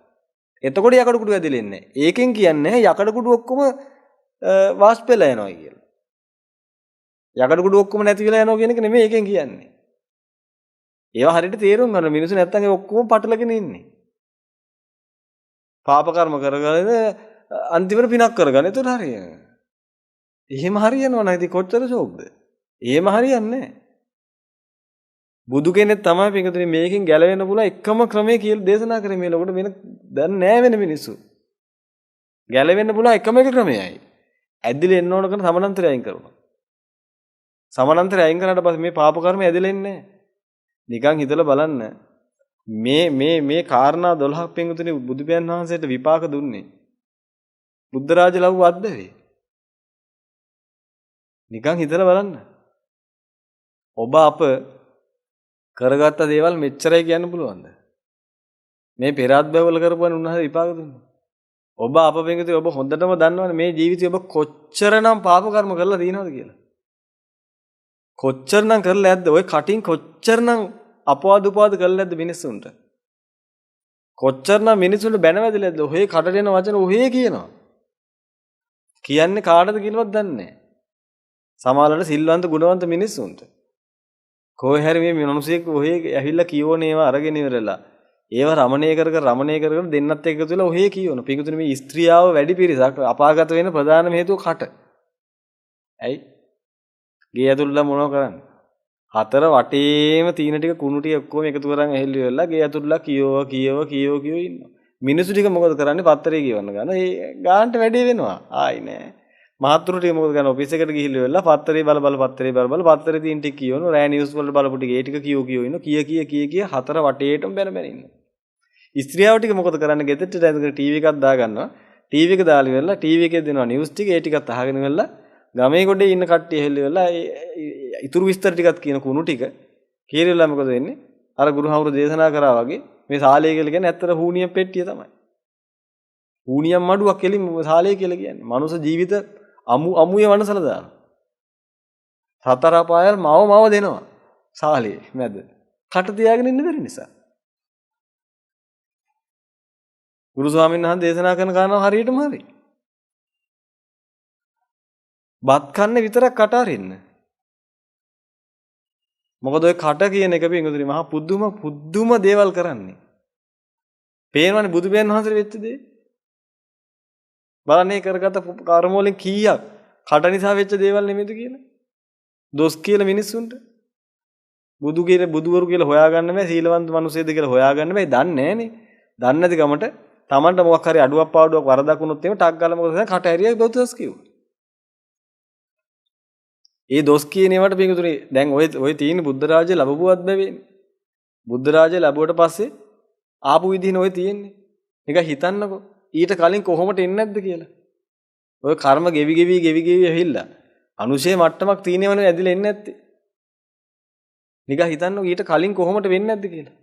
එතකොට යකඩ කුඩු ඇදිලෙන්නේ නැහැ. ඒකෙන් කියන්නේ යකඩ කුඩු ඔක්කොම වාෂ්ප වෙලා යනවා කියලා. යකඩ කුඩු ඔක්කොම නැති වෙලා යනවා කියන එක නෙමෙයි ඒකෙන් කියන්නේ. ඒවා හරියට තේරුම් ගන්න මිනිස්සු නැත්තම් ඒ ඔක්කොම පටලගෙන ඉන්නේ. පාප කර්ම කරගෙන අන්තිමට පිනක් කරගන්න. ඒතර හරියන්නේ. එහෙම හරියනවා නේද? කොච්චර ෂෝක්ද? එහෙම හරියන්නේ නැහැ. බුදු කෙනෙක් තමයි පිටුතුනි මේකෙන් ගැලවෙන්න පුළුවන් එකම ක්‍රමය කියලා දේශනා කරේ මේ ලෝකෙට වෙන දැන් නැහැ වෙන මිනිස්සු. ගැලවෙන්න පුළුවන් එකම එක ක්‍රමයයි. ඇදිලා එන්න ඕන කරන සමානන්තරය අයින් කරනවා. සමානන්තරය අයින් කරාට පස්සේ මේ පාප කර්ම ඇදිලා එන්නේ නැහැ. නිකන් හිතලා බලන්න මේ කාරණා 12ක් පින්වතුනි බුදු පියාණන් වහන්සේට විපාක දුන්නේ. බුද්ධ රාජ ලව්ව අද්දවේ. නිකන් හිතලා බලන්න. ඔබ අප කරගත්ත දේවල් මෙච්චරයි කියන්න පුළුවන්ද? මේ පෙරාත් බැවවල කරපුවානේ උන්වහන්සේ විපාක දුන්නේ. ඔබ අප පින්වතුනි ඔබ හොඳටම දන්නවනේ මේ ජීවිතේ ඔබ කොච්චරනම් පාප කර්ම කරලා තියෙනවද කියලා. කොච්චරනම් කරලා ඇද්ද? ඔය කටින් කොච්චරනම් අපවාද උපාද කරලා නැද්ද මිනිස්සුන්ට? කොච්චරනම් මිනිස්සුන්ට බැනවැදලාද? ඔහේ කටට එන වචන ඔහේ කියනවා. කියන්නේ කාටද කියලාවත් දන්නේ නැහැ. සමහරවල්ලාට සිල්වන්ත ගුණවන්ත මිනිස්සුන්ට. කොහේ හරි මේ මිනිස්සෙක් ඔහේ ඇවිල්ලා කියවන ඒවා අරගෙන ඉවරලා ඒවා රමණීය කර දෙන්නත් එකතු වෙලා ඔහේ කියවන. පිටුතුනේ මේ ස්ත්‍රියාව වැඩි පිරිසක් අපාගත වෙන ප්‍රධානම හේතුව කට. ඇයි? ගේ ඇතුළට මොනව කරන්නේ? හතර වටේම තීන ටික කුණු ටික ඔක්කොම එකතු කරන් ඇහිල්ල වෙලා ගේ ඇතුළට කියව ඉන්නවා. මිනිස්සු ටික මොකද කරන්නේ? පත්තරේ කියවන්න ගන්න. ඒ ගානට වැඩේ වෙනවා. ආයි නෑ. මහත්තුරු ටික මොකද කරන්නේ? ඔෆිස් එකට ගිහිල්ලා වෙලා පත්තරේ බල පත්තරේ තීන ටික කියවන රෑ නිවුස් වල බලපු ටික ඒ ටික කියව ඉන්න කිය හතර වටේටම බැන ඉන්නවා. ස්ත්‍රියව ටික මොකද කරන්නේ? ගෙදරට දැන් ටීවී එකක් දා ගන්නවා. ටීවී එක දාලා වෙලා ටීවී එකේ දෙනවා නිවුස් ටික ඒ ටිකත් අහගෙන වෙලා ගමේ ගොඩේ ඉන්න කට්ටිය හෙල්ල වෙලා ඉතුරු විස්තර ටිකත් කියන කුණු ටික කීරෙලා මොකද වෙන්නේ? අර ගුරුහවුරු දේශනා කරා වගේ මේ සාලය කියලා කියන්නේ ඇත්තට හූනියම් පෙට්ටිය තමයි. හූනියම් මඩුවක් කෙලින් සාලය කියලා කියන්නේ. මනුෂ්‍ය ජීවිත අමුයේ වනසල දාන. සතර පායල් මව දෙනවා. සාලේ මැද. කට තියාගෙන ඉන්න බැරි නිසා. ගුරු ස්වාමීන් වහන්සේ දේශනා කරන කාරණා හරියටම හරි. බත් කන්න විතරක් කට අරින්න. මොකද ඔය කට කියන එක පින්වතුනි මහා පුදුම දේවල් කරන්නේ. පේනවනේ බුදු පියාණන් වහන්සේට වෙච්ච දේ. බලන්නේ කරගත කර්ම වලින් කීයක් කට නිසා වෙච්ච දේවල් නෙමෙයිද කියලා. දොස් කියලා මිනිස්සුන්ට. බුදුවරු කියලා හොයාගන්න බෑ සීලවන්ත මිනිස්සුද කියලා හොයාගන්න බෑ. දන්නේ නෑනේ. දන්නේ නැති ගමට Tamanට මොකක් හරි අඩුවක් පාඩුවක් වරදක් වුණොත් එහෙම ටක් ගාලා මොකද කරන්නේ? කට ඇරියා බෞද්ධස් කිව්වා. ඒ දොස් කියන ඒවාට පිටුතුනේ දැන් ඔය තියෙන බුද්ධ රාජ්‍ය ලැබුවත් බැවෙන්නේ. බුද්ධ රාජ්‍ය ලැබුවට පස්සේ ආපු විදිහනේ ඔය තියෙන්නේ. නිකන් හිතන්නකෝ ඊට කලින් කොහොමද එන්නේ නැද්ද කියලා. ඔය කර්ම ගෙවි ගෙවි ඇවිල්ලා අනුශේ මට්ටමක් තීනවනේ ඇදිලා එන්නේ නැත්තේ. නිකන් හිතන්නකෝ ඊට කලින් කොහොමද වෙන්නේ නැද්ද කියලා.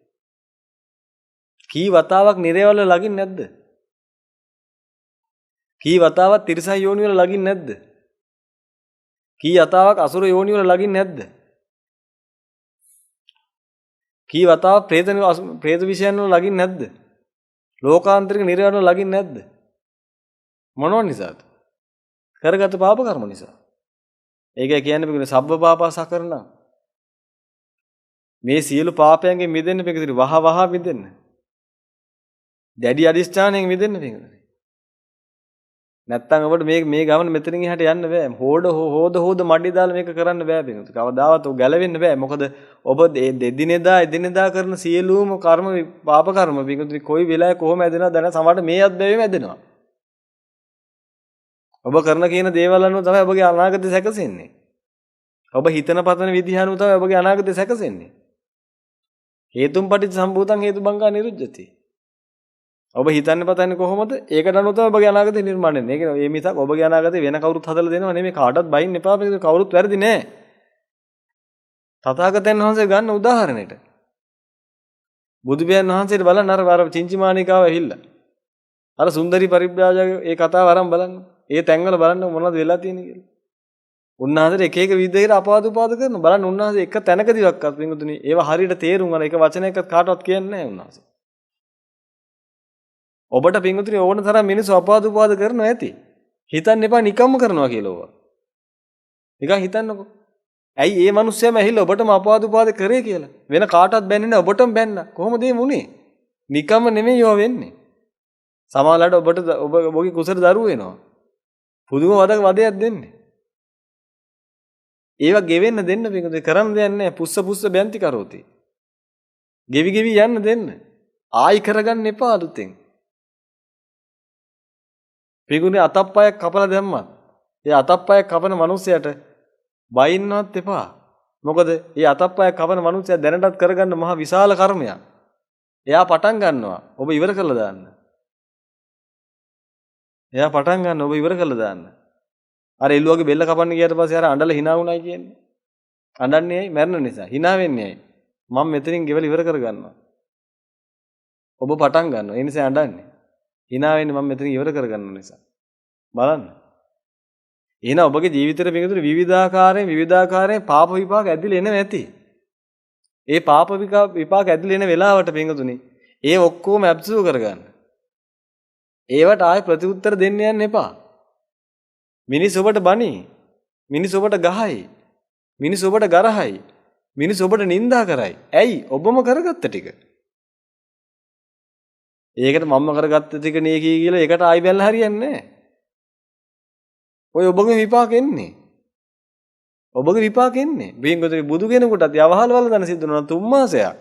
කී වතාවක් නිරේවල ලගින් නැද්ද? කී වතාවක් තිරිසන් යෝනි වල ලගින් නැද්ද? කී වතාවක් අසුර යෝනි වල ලගින් නැද්ද? කී වතාවක් ප්‍රේත විෂයන් වල ලගින් නැද්ද? ලෝකාන්තරික නිරේවල ලගින් නැද්ද? මොනව නිසාද? කරගත පාප කර්ම නිසා. ඒකයි කියන්නේ පිටින් සබ්බ පාපසකරණ. මේ සියලු පාපයන්ගෙන් මිදෙන්න පිටින් වහ මිදෙන්න. දැඩි අදිස්ථානයෙන් මිදෙන්න පිටින්. නැත්තම් ඔබට මේ ගමන මෙතනින් එහාට යන්න බෑ. හොද මඩි දාලා මේක කරන්න බෑ පිටින්. කවදාවත් ඔය ගැලවෙන්න බෑ. මොකද ඔබ එදිනෙදා කරන සියලුම කර්ම පාප කර්ම පිටින් කොයි වෙලාවෙ කොහොම ඇදෙනවද දැන සමහරට මේ අත්බැවීම ඇදෙනවා. ඔබ කරන කියන දේවල් අනුව තමයි ඔබගේ අනාගතය සැකසෙන්නේ. ඔබ හිතන පතන විදිහ අනුව තමයි ඔබගේ අනාගතය සැකසෙන්නේ. හේතුම් පටිච්ච සම්භූතං හේතුබංගා නිරුද්ධති. ඔබ හිතන්නේ පතන්නේ කොහොමද? ඒකට අනුව තමයි ඔබගේ අනාගතය නිර්මාණය වෙන්නේ. ඒක මේ මිසක් ඔබගේ අනාගතය වෙන කවුරුත් හදලා දෙනව නෙමෙයි. කාටවත් බයින්න එපා. කවුරුත් වැරදි නෑ. තථාගතයන් වහන්සේ ගන්න උදාහරණයට බුදු පියාණන් වහන්සේට බලන්න අර චින්චිමානිකාව ඇහිල්ලා. අර සුන්දරි පරිබ්‍රාජක ඒ කතාව අරන් බලන්න. ඒ තැන්වල බලන්න මොනවද වෙලා තියෙන්නේ කියලා. උන්වහන්සේට එක විදිහකට අපවාද උපාද කරනවා. බලන්න උන්වහන්සේ එක තැනකදීවත් පින්වතුනි ඒව හරියට තේරුම් ගන්න එක වචනයක්වත් කාටවත් කියන්නේ නැහැ උන්වහන්සේ. ඔබට පින්වතුනි ඕන තරම් මිනිස්සු අපවාද උපාද කරනවා ඇති. හිතන්න එපා නිකම්ම කරනවා කියලා ඕවා. නිකන් හිතන්නකෝ. ඇයි මේ මිනිස්සයාම ඇහිල්ලා ඔබටම අපවාද උපාද කරේ කියලා. වෙන කාටවත් බැන්නේ නැහැ ඔබටම බැන්නා. කොහොමද මේ වුනේ? නිකම්ම නෙමෙයි ඒවා වෙන්නේ. සමහරවිට ඔබගේ කුසල දරුවෝ වෙනවා. පුදුම වදයක් දෙන්නේ. ඒවා ගෙවෙන්න දෙන්න පිටුදේ කරන්න දෙයක් නැහැ. පුස්ස බැන්ති කරෝති. ගෙවි යන්න දෙන්න. ආයි කරගන්න එපා අලුතෙන්. පිටුනේ අතප්පයක් කපලා දැම්මත් ඒ අතප්පයක් කපන මිනිසයාට බයින්නවත් එපා. මොකද ඒ අතප්පයක් කපන මිනිසයා දැනටත් කරගන්න මහ විශාල කර්මයක්. එයා පටන් ගන්නවා. ඔබ ඉවර කරලා දාන්න. එයා පටන් ගන්න ඔබ ඉවර කළා දාන්න. අර එළුවගේ බෙල්ල කපන්න ගියාට පස්සේ අර අඬලා hina වුණයි කියන්නේ. අඬන්නේ ඇයි? මැරෙන නිසා. hina වෙන්නේ ඇයි? මම මෙතනින් ගෙවල ඉවර කර ගන්නවා. ඔබ පටන් ගන්නවා. ඒ නිසා අඬන්නේ. hina වෙන්නේ මම මෙතනින් ඉවර කර ගන්න නිසා. බලන්න. එහෙනම් ඔබගේ ජීවිතේ පිටුතුනේ විවිධාකාරයෙන් පාප විපාක ඇදිලා එනවා ඇති. ඒ පාප විපාක ඇදිලා එන වෙලාවට පිටුතුනේ ඒ ඔක්කොම ඇබ්සර්ව් කරගන්න. ඒවට ආයෙ ප්‍රතිඋත්තර දෙන්න යන්න එපා. මිනිස් ඔබට බනි. මිනිස් ඔබට ගහයි. මිනිස් ඔබට ගරහයි. මිනිස් ඔබට නිඳා කරයි. ඇයි? ඔබම කරගත්ත ටික. ඒකට මම කරගත්ත ටික නේ කියලා ඒකට ආයෙ බැලලා හරියන්නේ නැහැ. ඔය ඔබගේ විපාක එන්නේ. ඔබගේ විපාක එන්නේ. බින්ගොතේ බුදු කෙනෙකුටත් යවහල් වල දන්න සිද්ධ වෙනවා 3 මාසයක්.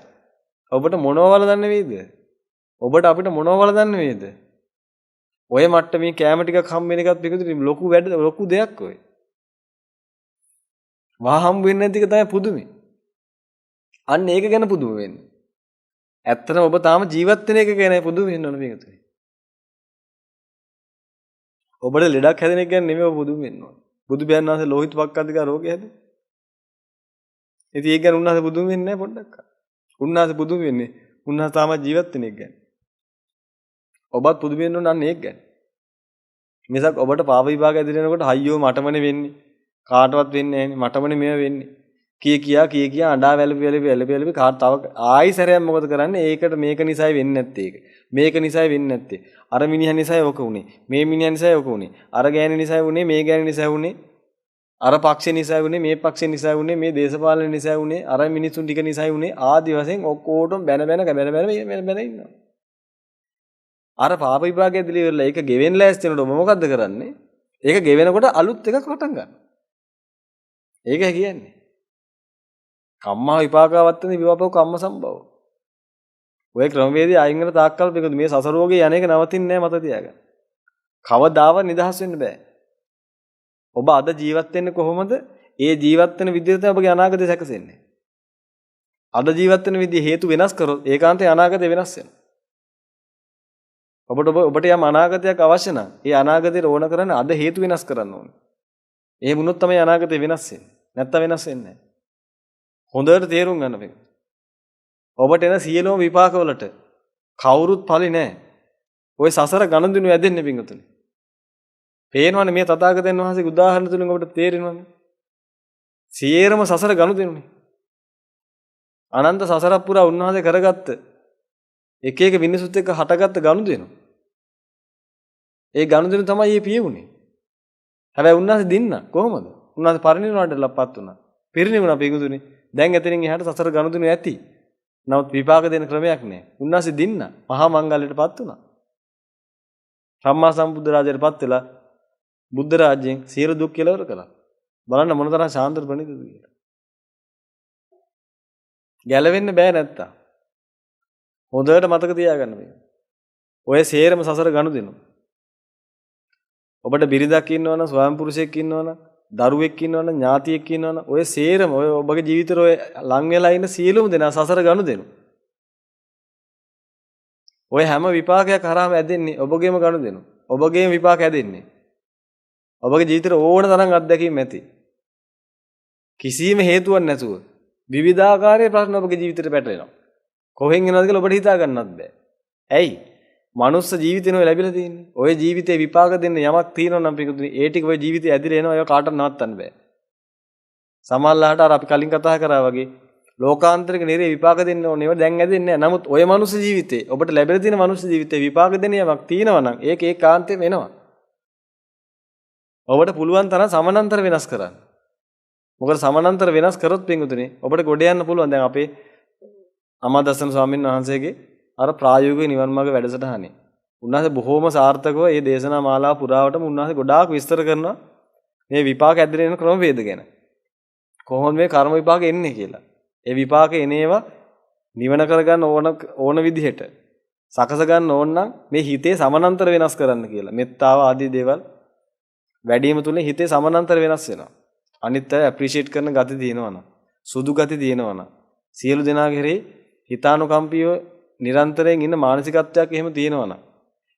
ඔබට මොනව වල දන්නේ වේද? ඔබට අපිට මොනව වල දන්නේ වේද? ඔය මට්ටමේ කැම ටිකක් හම්බෙන එකත් පිටුදින් ලොකු දෙයක් ඔය. වහ හම්බ වෙන්නේ නැති එක තමයි පුදුමේ. අන්න ඒක ගැන පුදුම වෙන්නේ. ඇත්තටම ඔබ තාම ජීවත් වෙන එක ගැන පුදුම වෙන්න ඕන පිටුදින්. ඔබට ලෙඩක් හැදෙන එක ගැන නෙමෙයි ඔබ පුදුම වෙන්න ඕන. බුදු පියාණන් වහන්සේ ලෝහිත පක්ඛන්දික රෝගය හැදුවා. ඉතින් ඒක ගැන උන්වහන්සේ පුදුම වෙන්නේ නැහැ පොඩ්ඩක්. උන්වහන්සේ පුදුම වෙන්නේ උන්වහන්සේ තාම ජීවත් වෙන එක ගැන. ඔබත් පුදුම වෙන්න ඕන අන්න ඒක ගැන. මිසක් ඔබට පාප විභාග ඇදිරෙනකොට අයියෝ මටමනේ වෙන්නේ. කාටවත් වෙන්නේ නැහැනේ. මටමනේ මේව වෙන්නේ. කිය අඬා වැළපි කාට තව ආයි සැරයක් මොකද කරන්නේ? ඒකට මේක නිසායි වෙන්නේ නැත්තේ ඒක. මේක නිසායි වෙන්නේ නැත්තේ. අර මිනිහා නිසායි ඔක උනේ. මේ මිනිහා නිසායි ඔක උනේ. අර ගෑණි නිසායි උනේ. මේ ගෑණි නිසායි උනේ. අර පක්ෂේ නිසායි උනේ. මේ පක්ෂේ නිසායි උනේ. මේ දේශපාලන නිසායි උනේ. අර මිනිසුන් ටික නිසායි උනේ. ආදි වශයෙන් ඔක්කොටම බැන ඉන්නවා. අර පාප විභාගය ඇදලා ඉවරලා ඒක ගෙවෙන්න ලෑස්ති වෙනකොට ඔබ මොකද්ද කරන්නේ? ඒක ගෙවෙනකොට අලුත් එකක් පටන් ගන්න. ඒකයි කියන්නේ. කම්මා විපාකවත්තන විපාකෝ කම්ම සම්භව. ඔය ක්‍රමවේදී අයින් වෙන තාක්කල් මේ සසර රෝගේ යන්නේක නවතින්නේ නැහැ මත තියාගන්න. කවදාවත් නිදහස් වෙන්න බෑ. ඔබ අද ජීවත් වෙන්නේ කොහොමද? ඒ ජීවත් වෙන විදිහට තමයි ඔබගේ අනාගතය සැකසෙන්නේ. අද ජීවත් වෙන විදිහ හේතු වෙනස් කරොත් ඒකාන්තේ අනාගතය වෙනස් වෙනවා. ඔබට යම් අනාගතයක් අවශ්‍ය නම් ඒ අනාගතයට ඕන කරන්නේ අද හේතු වෙනස් කරන්න ඕනේ. එහෙම වුණොත් තමයි අනාගතේ වෙනස් වෙන්නේ. නැත්තම් වෙනස් වෙන්නේ නැහැ. හොඳට තේරුම් ගන්න මේක. ඔබට එන සියලුම විපාකවලට කවුරුත් ඵලෙ නැහැ. ওই සසර ගනුදෙනු ඇදෙන්නේ පිංගුතුනි. පේනවනේ මේ තථාගතයන් වහන්සේගේ උදාහරණ තුලින් ඔබට තේරෙනවනේ. සියරම සසර ගනුදෙනුනේ. අනන්ත සසරක් පුරා උන්වහන්සේ කරගත්ත එක එක මිනිසුත් එක්ක හටගත්ත ගනුදෙනු. ඒ ගනුදෙනු තමයි මේ පියුනේ. හැබැයි උන්වහන්සේ දින්න කොහොමද? උන්වහන්සේ පරිණිරවාණයටලපත් වුණා. පිරිණිවුණා පිංගුතුනි. දැන් එතනින් එහාට සසර ගනුදෙනු ඇති. නමුත් විපාක දෙන ක්‍රමයක් නැහැ. උන්වහන්සේ දින්න මහා මංගල්‍යයටපත් වුණා. සම්මා සම්බුද්ධ රාජයටපත් වෙලා බුද්ධ රාජ්‍යයෙන් සියලු දුක් කෙලවර කළා. බලන්න මොනතරම් ශාන්ත ප්‍රණීතද කියලා. ගැලවෙන්න බෑ නැත්තා. හොඳට මතක තියාගන්න මේක. ඔය සේරම සසර ගනුදෙනු. ඔබට බිරිඳක් ඉන්නවනම්, ස්වාම පුරුෂයෙක් ඉන්නවනම්, දරුවෙක් ඉන්නවනම්, ඥාතියෙක් ඉන්නවනම්, ඔය සේරම ඔය ඔබගේ ජීවිතේ ඔය ලං වෙලා ඉන්න සියලුම දෙනා සසර ගනුදෙනු. ඔය හැම විපාකයක් හරහාම ඇදෙන්නේ ඔබගේම ගනුදෙනු. ඔබගේම විපාක ඇදෙන්නේ. ඔබගේ ජීවිතේ ඕන තරම් අත්දැකීම් ඇති. කිසිම හේතුවක් නැතුව විවිධාකාරයේ ප්‍රශ්න ඔබගේ ජීවිතේට පැටලෙනවා. කොහෙන් එනවද කියලා ඔබට හිතා ගන්නත් බෑ. ඇයි? මනුස්ස ජීවිතේනෝ ලැබිලා තියෙන්නේ. ඔය ජීවිතේ විපාක දෙන්න යමක් තියෙනවා නම් පිටුතුනි ඒ ටික ඔය ජීවිතේ ඇදිලා එනවා. ඒක කාටවත් නවත්තන්න බෑ. සමහරලාට අර අපි කලින් කතා කරා වගේ ලෝකාන්තරික නිරේ විපාක දෙන්න ඕනේ. ඒවා දැන් ඇදෙන්නේ නැහැ. නමුත් ඔය මනුස්ස ජීවිතේ ඔබට ලැබිලා තියෙන මනුස්ස ජීවිතේ විපාක දෙන්න යමක් තියෙනවා නම් ඒක ඒකාන්තයෙන් එනවා. ඔබට පුළුවන් තරම් සමානතර වෙනස් කරන්න. මොකද සමානතර වෙනස් කරොත් පිටුතුනි ඔබට ගොඩ යන්න පුළුවන්. දැන් අපේ අමාදස්සන ස්වාමීන් වහන්සේගේ අර ප්‍රායෝගික නිවන් මාර්ග වැඩසටහනේ. උන්වහන්සේ බොහොම සාර්ථකව මේ දේශනා මාලාව පුරාවටම උන්වහන්සේ ගොඩාක් විස්තර කරනවා මේ විපාක ඇදගෙන යන ක්‍රමවේද ගැන. කොහොමද මේ කර්ම විපාක එන්නේ කියලා. ඒ විපාක එනේවා නිවන කරගන්න ඕන විදිහට සකස ගන්න ඕන නම් මේ හිතේ සමානතර වෙනස් කරන්න කියලා. මෙත්තාව ආදී දේවල් වැඩිම තුලින් හිතේ සමානතර වෙනස් වෙනවා. අනිත් අය ඇප්‍රීෂিয়েට් කරන ගති තියෙනවනම්, සුදු ගති තියෙනවනම්, සියලු දෙනාගේ හැරේ හිතානුකම්පීව නිරන්තරයෙන් ඉන්න මානසිකත්වයක් එහෙම තියෙනවනම්,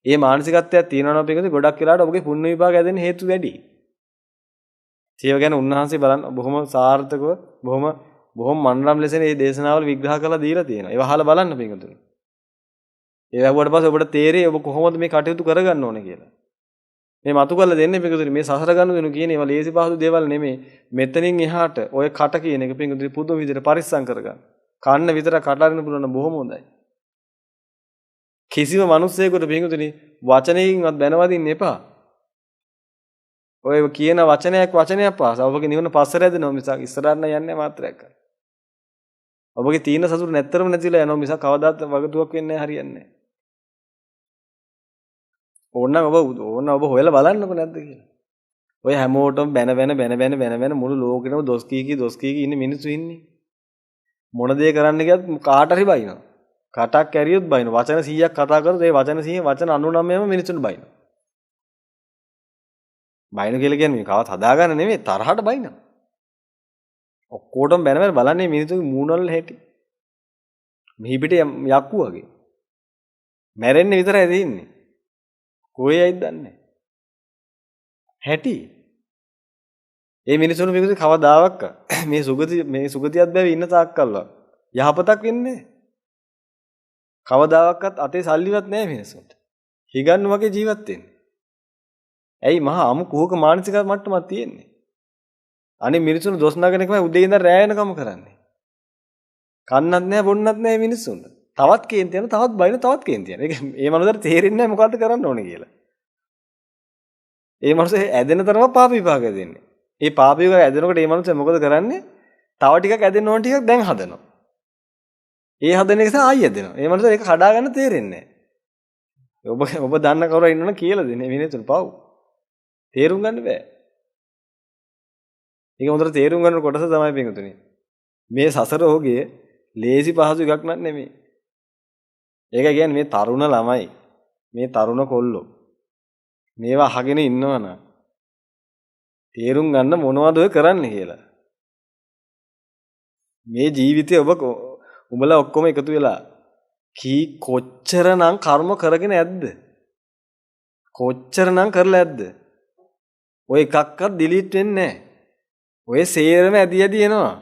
ඒ මානසිකත්වයක් තියෙනවනම් පිටකදී ගොඩක් වෙලාවට ඔබගේ පුණ්‍ය විපාක ඇදෙන්න හේතු වැඩි. ඒව ගැන උන්වහන්සේ බලන්න බොහොම සාර්ථකව බොහොම මනරම් ලෙස මේ දේශනාවල විග්‍රහ කරලා දීලා තියෙනවා. ඒව අහලා බලන්න පිටුතුනි. ඒ වගුවට පස්සේ ඔබට තේරෙයි ඔබ කොහොමද මේ කටයුතු කරගන්න ඕනේ කියලා. මේ මතු කරලා දෙන්නේ පිටුතුනි මේ සසර ගනුදෙනු කියන ඒවා ලේසි පහසු දේවල් නෙමෙයි. මෙතනින් එහාට ඔය කට කියන එක පිටුතුනි පුදුම විදිහට පරිස්සම් කරගන්න. කන්න විතරක් කට අරින්න පුළුවන් නම් බොහොම හොඳයි. කිසිම මිනිස්සෙකුට පිටුතුනි වචනයකින්වත් බැනවදින්න එපා. ඔය කියන වචනයක් පාස ඔබගේ නිවන පස්සට ඇදෙනවා මිසක් ඉස්සරහට යන්නේ මාත්‍රයක්. ඔබගේ තීන සතුට නැත්තරම නැතිලා යනවා මිසක් කවදාත් වගතුවක් වෙන්නේ නැහැ, හරියන්නේ නැහැ. ඕන්න ඔබ හොයලා බලන්නකො නැද්ද කියලා. ඔය හැමෝටම බැන මුළු ලෝකෙටම දොස් කී ඉන්න මිනිස්සු ඉන්නේ. මොන දේ කරන්න ගියත් කාට හරි බයිනවා. කටක් ඇරියොත් බයිනවා. වචන 100ක් කතා කරොත් ඒ වචන 100 වචන 99ම මිනිස්සුන්ට බයිනවා. බයින කියලා කියන්නේ මේ කවත් හදාගන්න නෙමෙයි, තරහට බයිනවා. ඔක්කොටම බැන බලන්නේ මිනිස්සුගේ මූණවල හැටි. මිහි පිටේ යක්කු වගේ. මැරෙන්න විතරයි තියෙන්නේ. කොහේයිද දන්නේ. හැටි. ඒ මිනිසුන් මේකද කවදාවත් මේ සුගතියත් බැවි ඉන්න තාක්කල්වා යහපතක් වෙන්නේ. කවදාවත් අතේ සල්ලිවත් නැහැ මිනිසුන්ට. හිගන්නු වගේ ජීවත් වෙන්නේ. ඇයි මහා අමු කුහක මානසික මට්ටමක් තියෙන්නේ. අනේ මිනිසුන් දොස් නගන එකමයි උදේ ඉඳන් රැය වෙනකම් කරන්නේ. කන්නත් නැහැ බොන්නත් නැහැ මිනිසුන්ට. තවත් කේන්ති යන තවත් බයින තවත් කේන්ති යන. ඒක මේ මනුස්සයාට තේරෙන්නේ නැහැ මොකද්ද කරන්න ඕනේ කියලා. ඒ මනුස්සයා ඇදෙන තරම පාප විපාක දෙන්නේ. ඒ පාප විපාක ඇදෙනකොට මේ මනුස්සයා මොකද කරන්නේ? තව ටිකක් ඇදෙන්න ඕන ටිකක් දැන් හදනවා. ඒ හදන එක ආයෙ ඇදෙනවා. මේ මනුස්සයා ඒක කඩා ගන්න තේරෙන්නේ නැහැ. ඔබ දන්න කවුරු ඉන්නවනම් කියලා දෙන්නේ මිනිතුන් පව්. තේරුම් ගන්න බෑ. ඒක හොඳට තේරුම් ගන්න කොටස තමයි පිටුතුනේ. මේ සසර ඕගේ ලේසි පහසු එකක් නක් නෙමෙයි. ඒක කියන්නේ මේ තරුණ ළමයි, මේ තරුණ කොල්ලෝ මේවා අහගෙන ඉන්නවනම් තේරුම් ගන්න මොනවද ඔය කරන්නේ කියලා. මේ ජීවිතේ උඹලා ඔක්කොම එකතු වෙලා කොච්චරනම් කර්ම කරගෙන ඇද්ද? කොච්චරනම් කරලා ඇද්ද? ඔය එකක්වත් ඩිලීට් වෙන්නේ නැහැ. ඔය සේරම ඇදී ඇදී එනවා.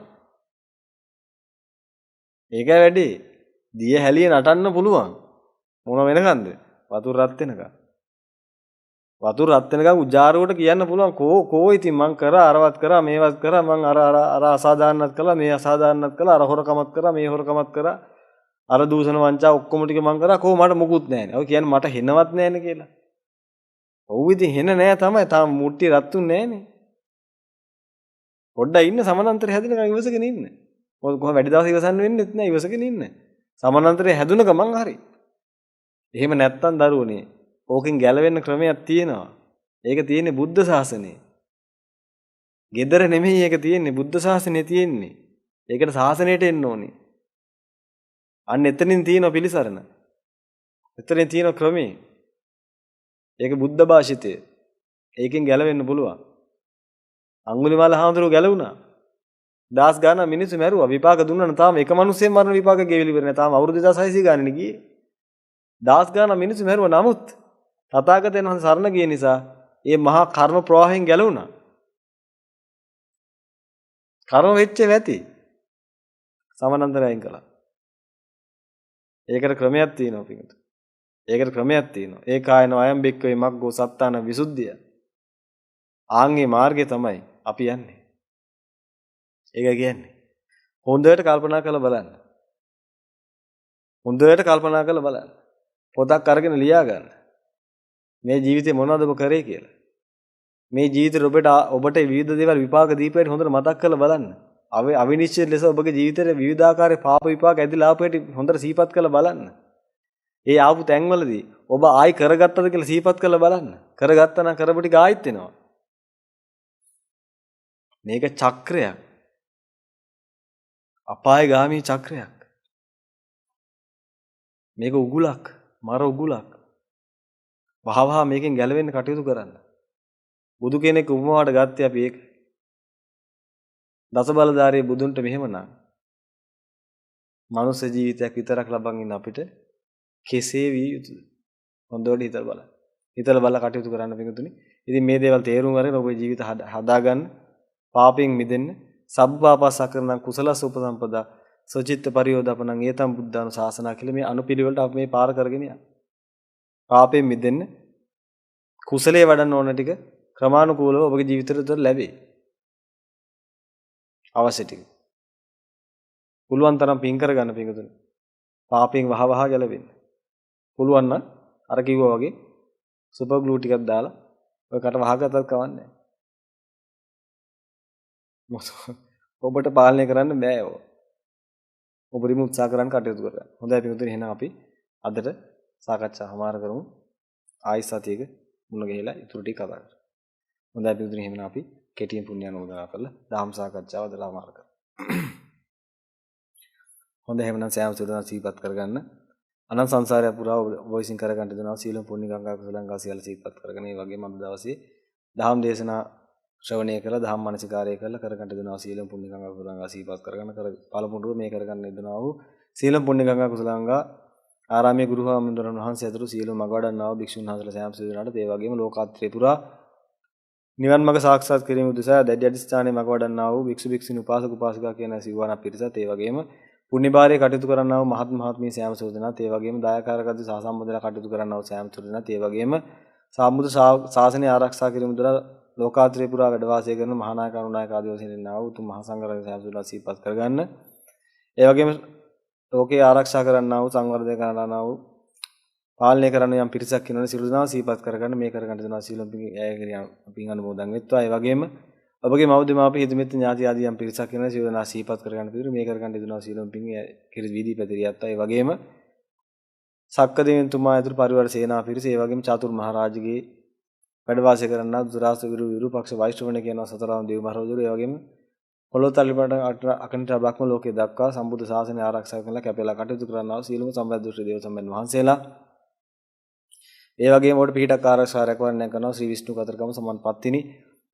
ඒක වැඩි. දිය හැලිය නටන්න පුළුවන්. මොන වෙනකන්ද? වතුර රත් වෙනකන්. වතුර රත් වෙනකන් උජාරුවට කියන්න පුළුවන් කෝ ඉතින් මං කරා අරවත් කරා මේවත් කරා මං අර අසාධාරණත් කළා මේ අසාධාරණත් කළා අර හොරකමත් කරා මේ හොරකමත් කරා අර දූෂණ වංචා ඔක්කොම ටික මං කරා කෝ මට මුකුත් නැහැනේ. ඔය කියන්නේ මට හෙනවත් නැහැනේ කියලා. ඔව් ඉතින් හෙන නෑ තමයි. තාම මුට්ටිය රත්තුන්නේ නෑනේ. පොඩ්ඩක් ඉන්න සමානන්තරය හැදෙනකන් ඉවසගෙන ඉන්න. මොකද කොහොම වැඩි දවස් ඉවසන්න වෙන්නෙත් නෑ ඉවසගෙන ඉන්න. සමානන්තරය හැදුන ගමන් හරි. එහෙම නැත්තම් දරුවනේ. ඕකෙන් ගැලවෙන්න ක්‍රමයක් තියෙනවා. ඒක තියෙන්නේ බුද්ධ ශාසනයේ. gedara නෙමෙයි ඒක තියෙන්නේ බුද්ධ ශාසනයේ තියෙන්නේ. ඒකට ශාසනයට එන්න ඕනේ. අන්න එතනින් තියෙන පිළිසරණ. එතනින් තියෙන ක්‍රමේ. ඒක බුද්ධ භාෂිතය. ඒකෙන් ගැලවෙන්න පුළුවන්. අඟුලිමාල හාමුදුරුවෝ ගැලවුණා. දහස් ගාණක් මිනිස්සු මැරුවා. විපාක දුන්නා නම් තාම එක මිනිස්සෙන් මරණ විපාක ගෙවිලි ඉවර නැහැ. තාම අවුරුදු 2600 ගාණනේ ගියේ. දහස් ගාණක් මිනිස්සු මැරුවා. නමුත් තථාගතයන් වහන්සේ සරණ ගිය නිසා මේ මහා කර්ම ප්‍රවාහයෙන් ගැලවුණා. කර්ම වෙච්ච වැති. සමානන්තරයෙන් කළා. ඒකට ක්‍රමයක් තියෙනවා පිටු. ඒකට ක්‍රමයක් තියෙනවා. ඒ කායන අයම් බික්කවේ මග්ගෝ සත්තාන විසුද්ධිය. ආන්ගේ මාර්ගය තමයි අපි යන්නේ. ඒක කියන්නේ. හොඳට කල්පනා කරලා බලන්න. හොඳට කල්පනා කරලා බලන්න. පොතක් අරගෙන ලියා ගන්න. මේ ජීවිතේ මොනවද ඔබ කරේ කියලා. මේ ජීවිතේ ඔබට විවිධ දේවල් විපාක දීපේට හොඳට මතක් කරලා බලන්න. අවිනිශ්චිත ලෙස ඔබගේ ජීවිතේ විවිධාකාරයේ පාප විපාක ඇදිලා ආපේට හොඳට සිහිපත් කරලා බලන්න. ඒ ආපු තැන්වලදී ඔබ ආයි කරගත්තද කියලා සිහිපත් කරලා බලන්න. කරගත්තා නම් කරපු ටික ආයිත් වෙනවා. මේක චක්‍රයක්. අපායගාමී චක්‍රයක්. මේක උගුලක්, මර උගුලක්. වහවහ මේකෙන් ගැලවෙන්න කටයුතු කරන්න. බුදු කෙනෙක් උපමාවට ගත්තේ අපි ඒක. දසබලධාරී බුදුන්ට මෙහෙමනම් මනුස්ස ජීවිතයක් විතරක් ලබන් ඉන්න අපිට කෙසේ විය යුතුද? හොඳට හිතලා බලන්න. හිතලා බලලා කටයුතු කරන්න පිටුතුනි. ඉතින් මේ දේවල් තේරුම් අරගෙන ඔබේ ජීවිත හදාගන්න, පාපයෙන් මිදෙන්න, සබ්බපාපසකරණ කුසලස උපසම්පදා සචිත්ත පරියෝදපණං ඒතම් බුද්ධාන ශාසනා කියලා මේ අනුපිළිවෙලට අපි මේ පාර කරගෙන යනවා. පාපයෙන් මිදෙන්න, කුසලයේ වඩන්න ඕන ටික ක්‍රමානුකූලව ඔබගේ ජීවිතයට ලැබේ. අවශ්‍ය ටික. පුළුවන් තරම් පින් කරගන්න පිටුතුනි. පාපයෙන් වහවහ ගැලවෙන්න. පුළුවන් නම් අර කිව්වා වගේ සුපර් ග්ලූ ටිකක් දාලා ඔය කට වහගත්තත් කවන්නේ නැහැ. ඔබට පාලනය කරන්න බෑ ඔය. ඔබ රිමූව් උත්සාහ කරන්න කටයුතු කරන්න. හොඳයි පිටුතුනි එහෙනම් අපි අදට සාකච්ඡා හමාර කරමු. ආයි සතියක මුණ ගැහිලා ඊටු ටික කතා කරමු. හොඳයි පිටුතුනි එහෙනම් අපි කෙටියෙන් පුණ්‍ය අනුමෝදනා කරලා ධම්ම සාකච්ඡාව අදලා හමාර කරමු. හොඳ එහෙනම් සෑම සුදුනා සීපත් කරගන්න. අනන්ත සංසාරය පුරා ඔබ විසින් කරගන්න දෙනවා සීලම් පුණ්‍ය ගංගා කුසලංගා සියල්ල සීපත් කරගෙන ඒ වගේම අද දවසේ ධම්ම දේශනා ශ්‍රවණය කරලා ධම්ම මනසිකාරය කරලා කරගන්න දෙනවා සීලම් පුණ්‍ය ගංගා කුසලංගා සීපත් කරගෙන පළමුව මේ කරගන්න දෙනවා වූ සීලම් පුණ්‍ය ගංගා කුසලංගා ආරාමයේ ගුරු හාමුදුරන් වහන්සේ ඇතුළු සීලම් මග වඩන්නා වූ භික්ෂුන් වහන්සේලා සෑම සුදුනාට ඒ වගේම ලෝකාත්‍රේ පුරා නිවන් මඟ සාක්ෂාත් කිරීම උදෙසා දැඩි අධිෂ්ඨානයේ මග වඩන්නා වූ භික්ෂු භික්ෂුණී උපාසක උපාසිකා කියන සිව්වණක් පිරිසත් ඒ වගේම පුණ්‍ය භාරයේ කටයුතු කරන්නා වූ මහත් මහත්මී සෑම සෝදනාත් ඒ වගේම දායකාරකද්ද සහසම්බන්ධලා කටයුතු කරන්නා වූ සෑම සෝදනාත් ඒ වගේම සම්බුද්ධ ශාසනය ආරක්ෂා කිරීම උදෙසා ලෝකාත්‍රේ පුරා වැඩ වාසය කරන මහා නායක අනුනායක ආදී වශයෙන් ඉන්නා වූ උතුම් මහා සංඝරත්නය සෑම සෝදනා සිහිපත් කරගන්න. ඒ වගේම ලෝකේ ආරක්ෂා කරන්නා වූ සංවර්ධනය කරන්නා වූ පාලනය කරන යම් පිරිසක් ඉන්නවනේ සියලු දෙනා සිහිපත් කරගන්න මේ කරගන්න දෙනවා සීලම් පින් අනුමෝදන් වෙත්වා. ඒ වගේම ඔබගේ මව් දෙමාපිය හිත මිත්‍ර ඥාති ආදී යම් පිරිසක් ඉන්නවනේ සියලු දෙනා සිහිපත් කරගන්න පිළිතුරු මේ කරගන්න දෙනවා සීලම් පින් කිරි වීදී පැතිරියත්තා. ඒ වගේම සක්කදේවතුමා ඇතුළු පරිවාර සේනා පිරිස ඒ වගේම චාතුරු මහරජගේ වැඩ වාසය කරන්නා දුරාස විරූපක්ෂ වෛශ්‍රවණ කියනවා සතරාම් දේව මහරජුරු. ඒ වගේම පොළොතල්ලිපට අකනිට බ්‍රහ්ම ලෝකේ දක්වා සම්බුද්ධ ශාසනය ආරක්ෂා කරලා කැපෙලා කටයුතු කරන්නා වූ සීලම සම්බුද්ධ දේව සම්මන් වහන්සේලා ඒ වගේම ඔබට පිටක් ආරක්ෂාරයක් වර්ණනය කරනවා ශ්‍රී විෂ්ණු කතරගම සමන්පත්තිනි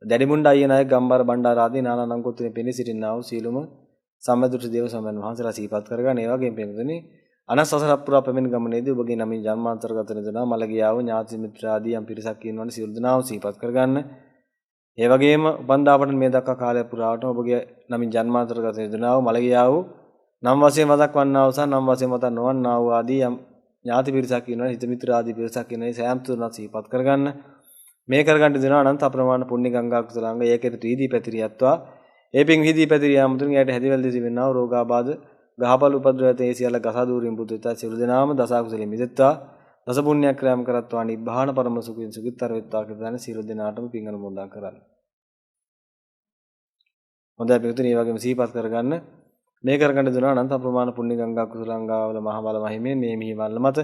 දැඩිමුණ්ඩ අයියනායක ගම්බාර බණ්ඩාර ආදී නානා නංකොත්තුනේ පෙනී සිටිනා වූ සීලම සම්බුද්ධ දේව සම්මන් වහන්සේලා සිහිපත් කරගන්න. ඒ වගේම පින්තුනි අනස් සසර පුරා පැමිණ ගමනේදී ඔබගේ නමින් ජන්මාන්තරගත වෙනවා මළගියාව ඥාති මිත්‍ර ආදී යම් පිරිසක් ඉන්නවනේ සියලු දෙනාම සිහිපත් කරගන්න. ඒ වගේම උපන්දාපට මේ දක්වා කාලය පුරාවටම ඔබගේ නමින් ජන්මාන්තරගත වෙනවා මළගියාව නම් වශයෙන් මතක් වන්නා වූ සහ නම් වශයෙන් මතක් නොවන්නා වූ ආදී යම් ඥාති පිරිසක් ඉන්නවනේ හිත මිත්‍ර ආදී පිරිසක් ඉන්නනේ සෑම තුනක් සිහිපත් කරගන්න. මේ කරගන්න දෙනවා අනන්ත අප්‍රමාණ පුණ්‍ය ගංගා කුසලාංග ඒකෙට ත්‍රිදී පැතිරියත්වා ඒ පින් විදී පැතිරියාම තුන් යට හැදිවැල් දෙසි වෙන්නා වූ රෝගාබාධ ගහපල් උපද්‍රවත ඒ සියල්ල ගසා දූරින් බුද්ධිතා සියලු දෙනාම දස කුසලෙ මිදෙත්වා දස පුණ්‍යක් ක්‍රියාම් කරත්වා නිබ්බාන පරම සුඛින් සුඛිතර වෙත්වා කියලා සියලු දෙනාටම පින් අනුමෝදන් කරන්න. හොඳයි පිටුතුනි මේ වගේම සිහිපත් කරගන්න මේ කරගන්න දෙනවා අනන්ත අප්‍රමාණ පුණ්‍ය ගංගා කුසලාංගාවල මහ බල මහිමෙන් මේ මිහිවල්ල මත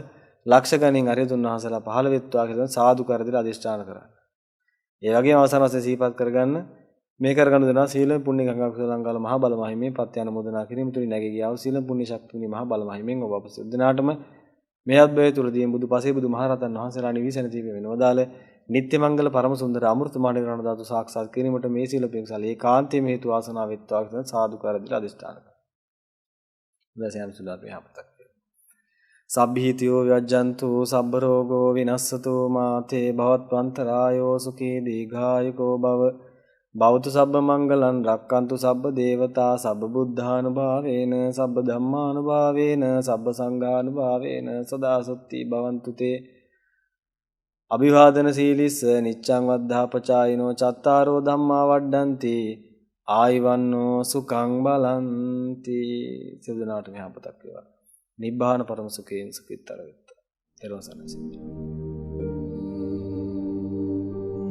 ලක්ෂ ගණන් අරියතුන් වහන්සේලා පහළ වෙත්වා කියලා සාදු කරදලා අදිෂ්ඨාන කරන්න. ඒ වගේම අවසන් වශයෙන් සිහිපත් කරගන්න මේ කරගන්න දෙනවා සීල පුණ්‍ය ගංගා කුසලාංගාවල මහ බල මහිමෙන් පත්‍ය අනුමෝදනා කිරීම තුලින් නැගී ගියා වූ සීල පුණ්‍ය ශක්තිය මහ බල මහිමෙන් ඔබ අප සියලු දෙනාටම මේ අත්බය තුලදී බුදු පසේ බුදු මහරහතන් වහන්සේලා නිවිසන ජීව වෙනවදාල නිත්‍ය මංගල පරම සුන්දර අමෘත මහා නිරණ ධාතු සාක්ෂාත් කිරීමට මේ සීල පිංසල ඒකාන්තයේ හේතු වාසනා වෙත්වා කියන සාදු කරදලා අදිෂ්ඨාන කරනවා. දසයන් සුලාපේ යහපතක් සබ්බීතියෝ ව්‍යජ්ජන්තු සබ්බ රෝගෝ විනස්සතු මාතේ භවත්වන්තරායෝ සුඛී දීඝායුකෝ භව භවතු සබ්බ මංගලං රක්칸තු සබ්බ දේවතා සබ්බ බුද්ධානුභාවේන සබ්බ ධම්මානුභාවේන සබ්බ සංඝානුභාවේන සදා සොත්ති භවන්තු තේ අභිවාදන සීලිස්ස නිච්ඡං වද්ධාපචායිනෝ චත්තාරෝ ධම්මා වඩ්ඩಂತಿ ආයවන්නෝ සුඛං බලಂತಿ සිදුනාට මෙහපතක් වේවා නිබ්බාන පරම සුඛයෙන් සුඛිතර වෙත්තා ඊරෝසනසි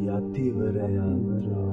යතිවරයන්ද්‍රා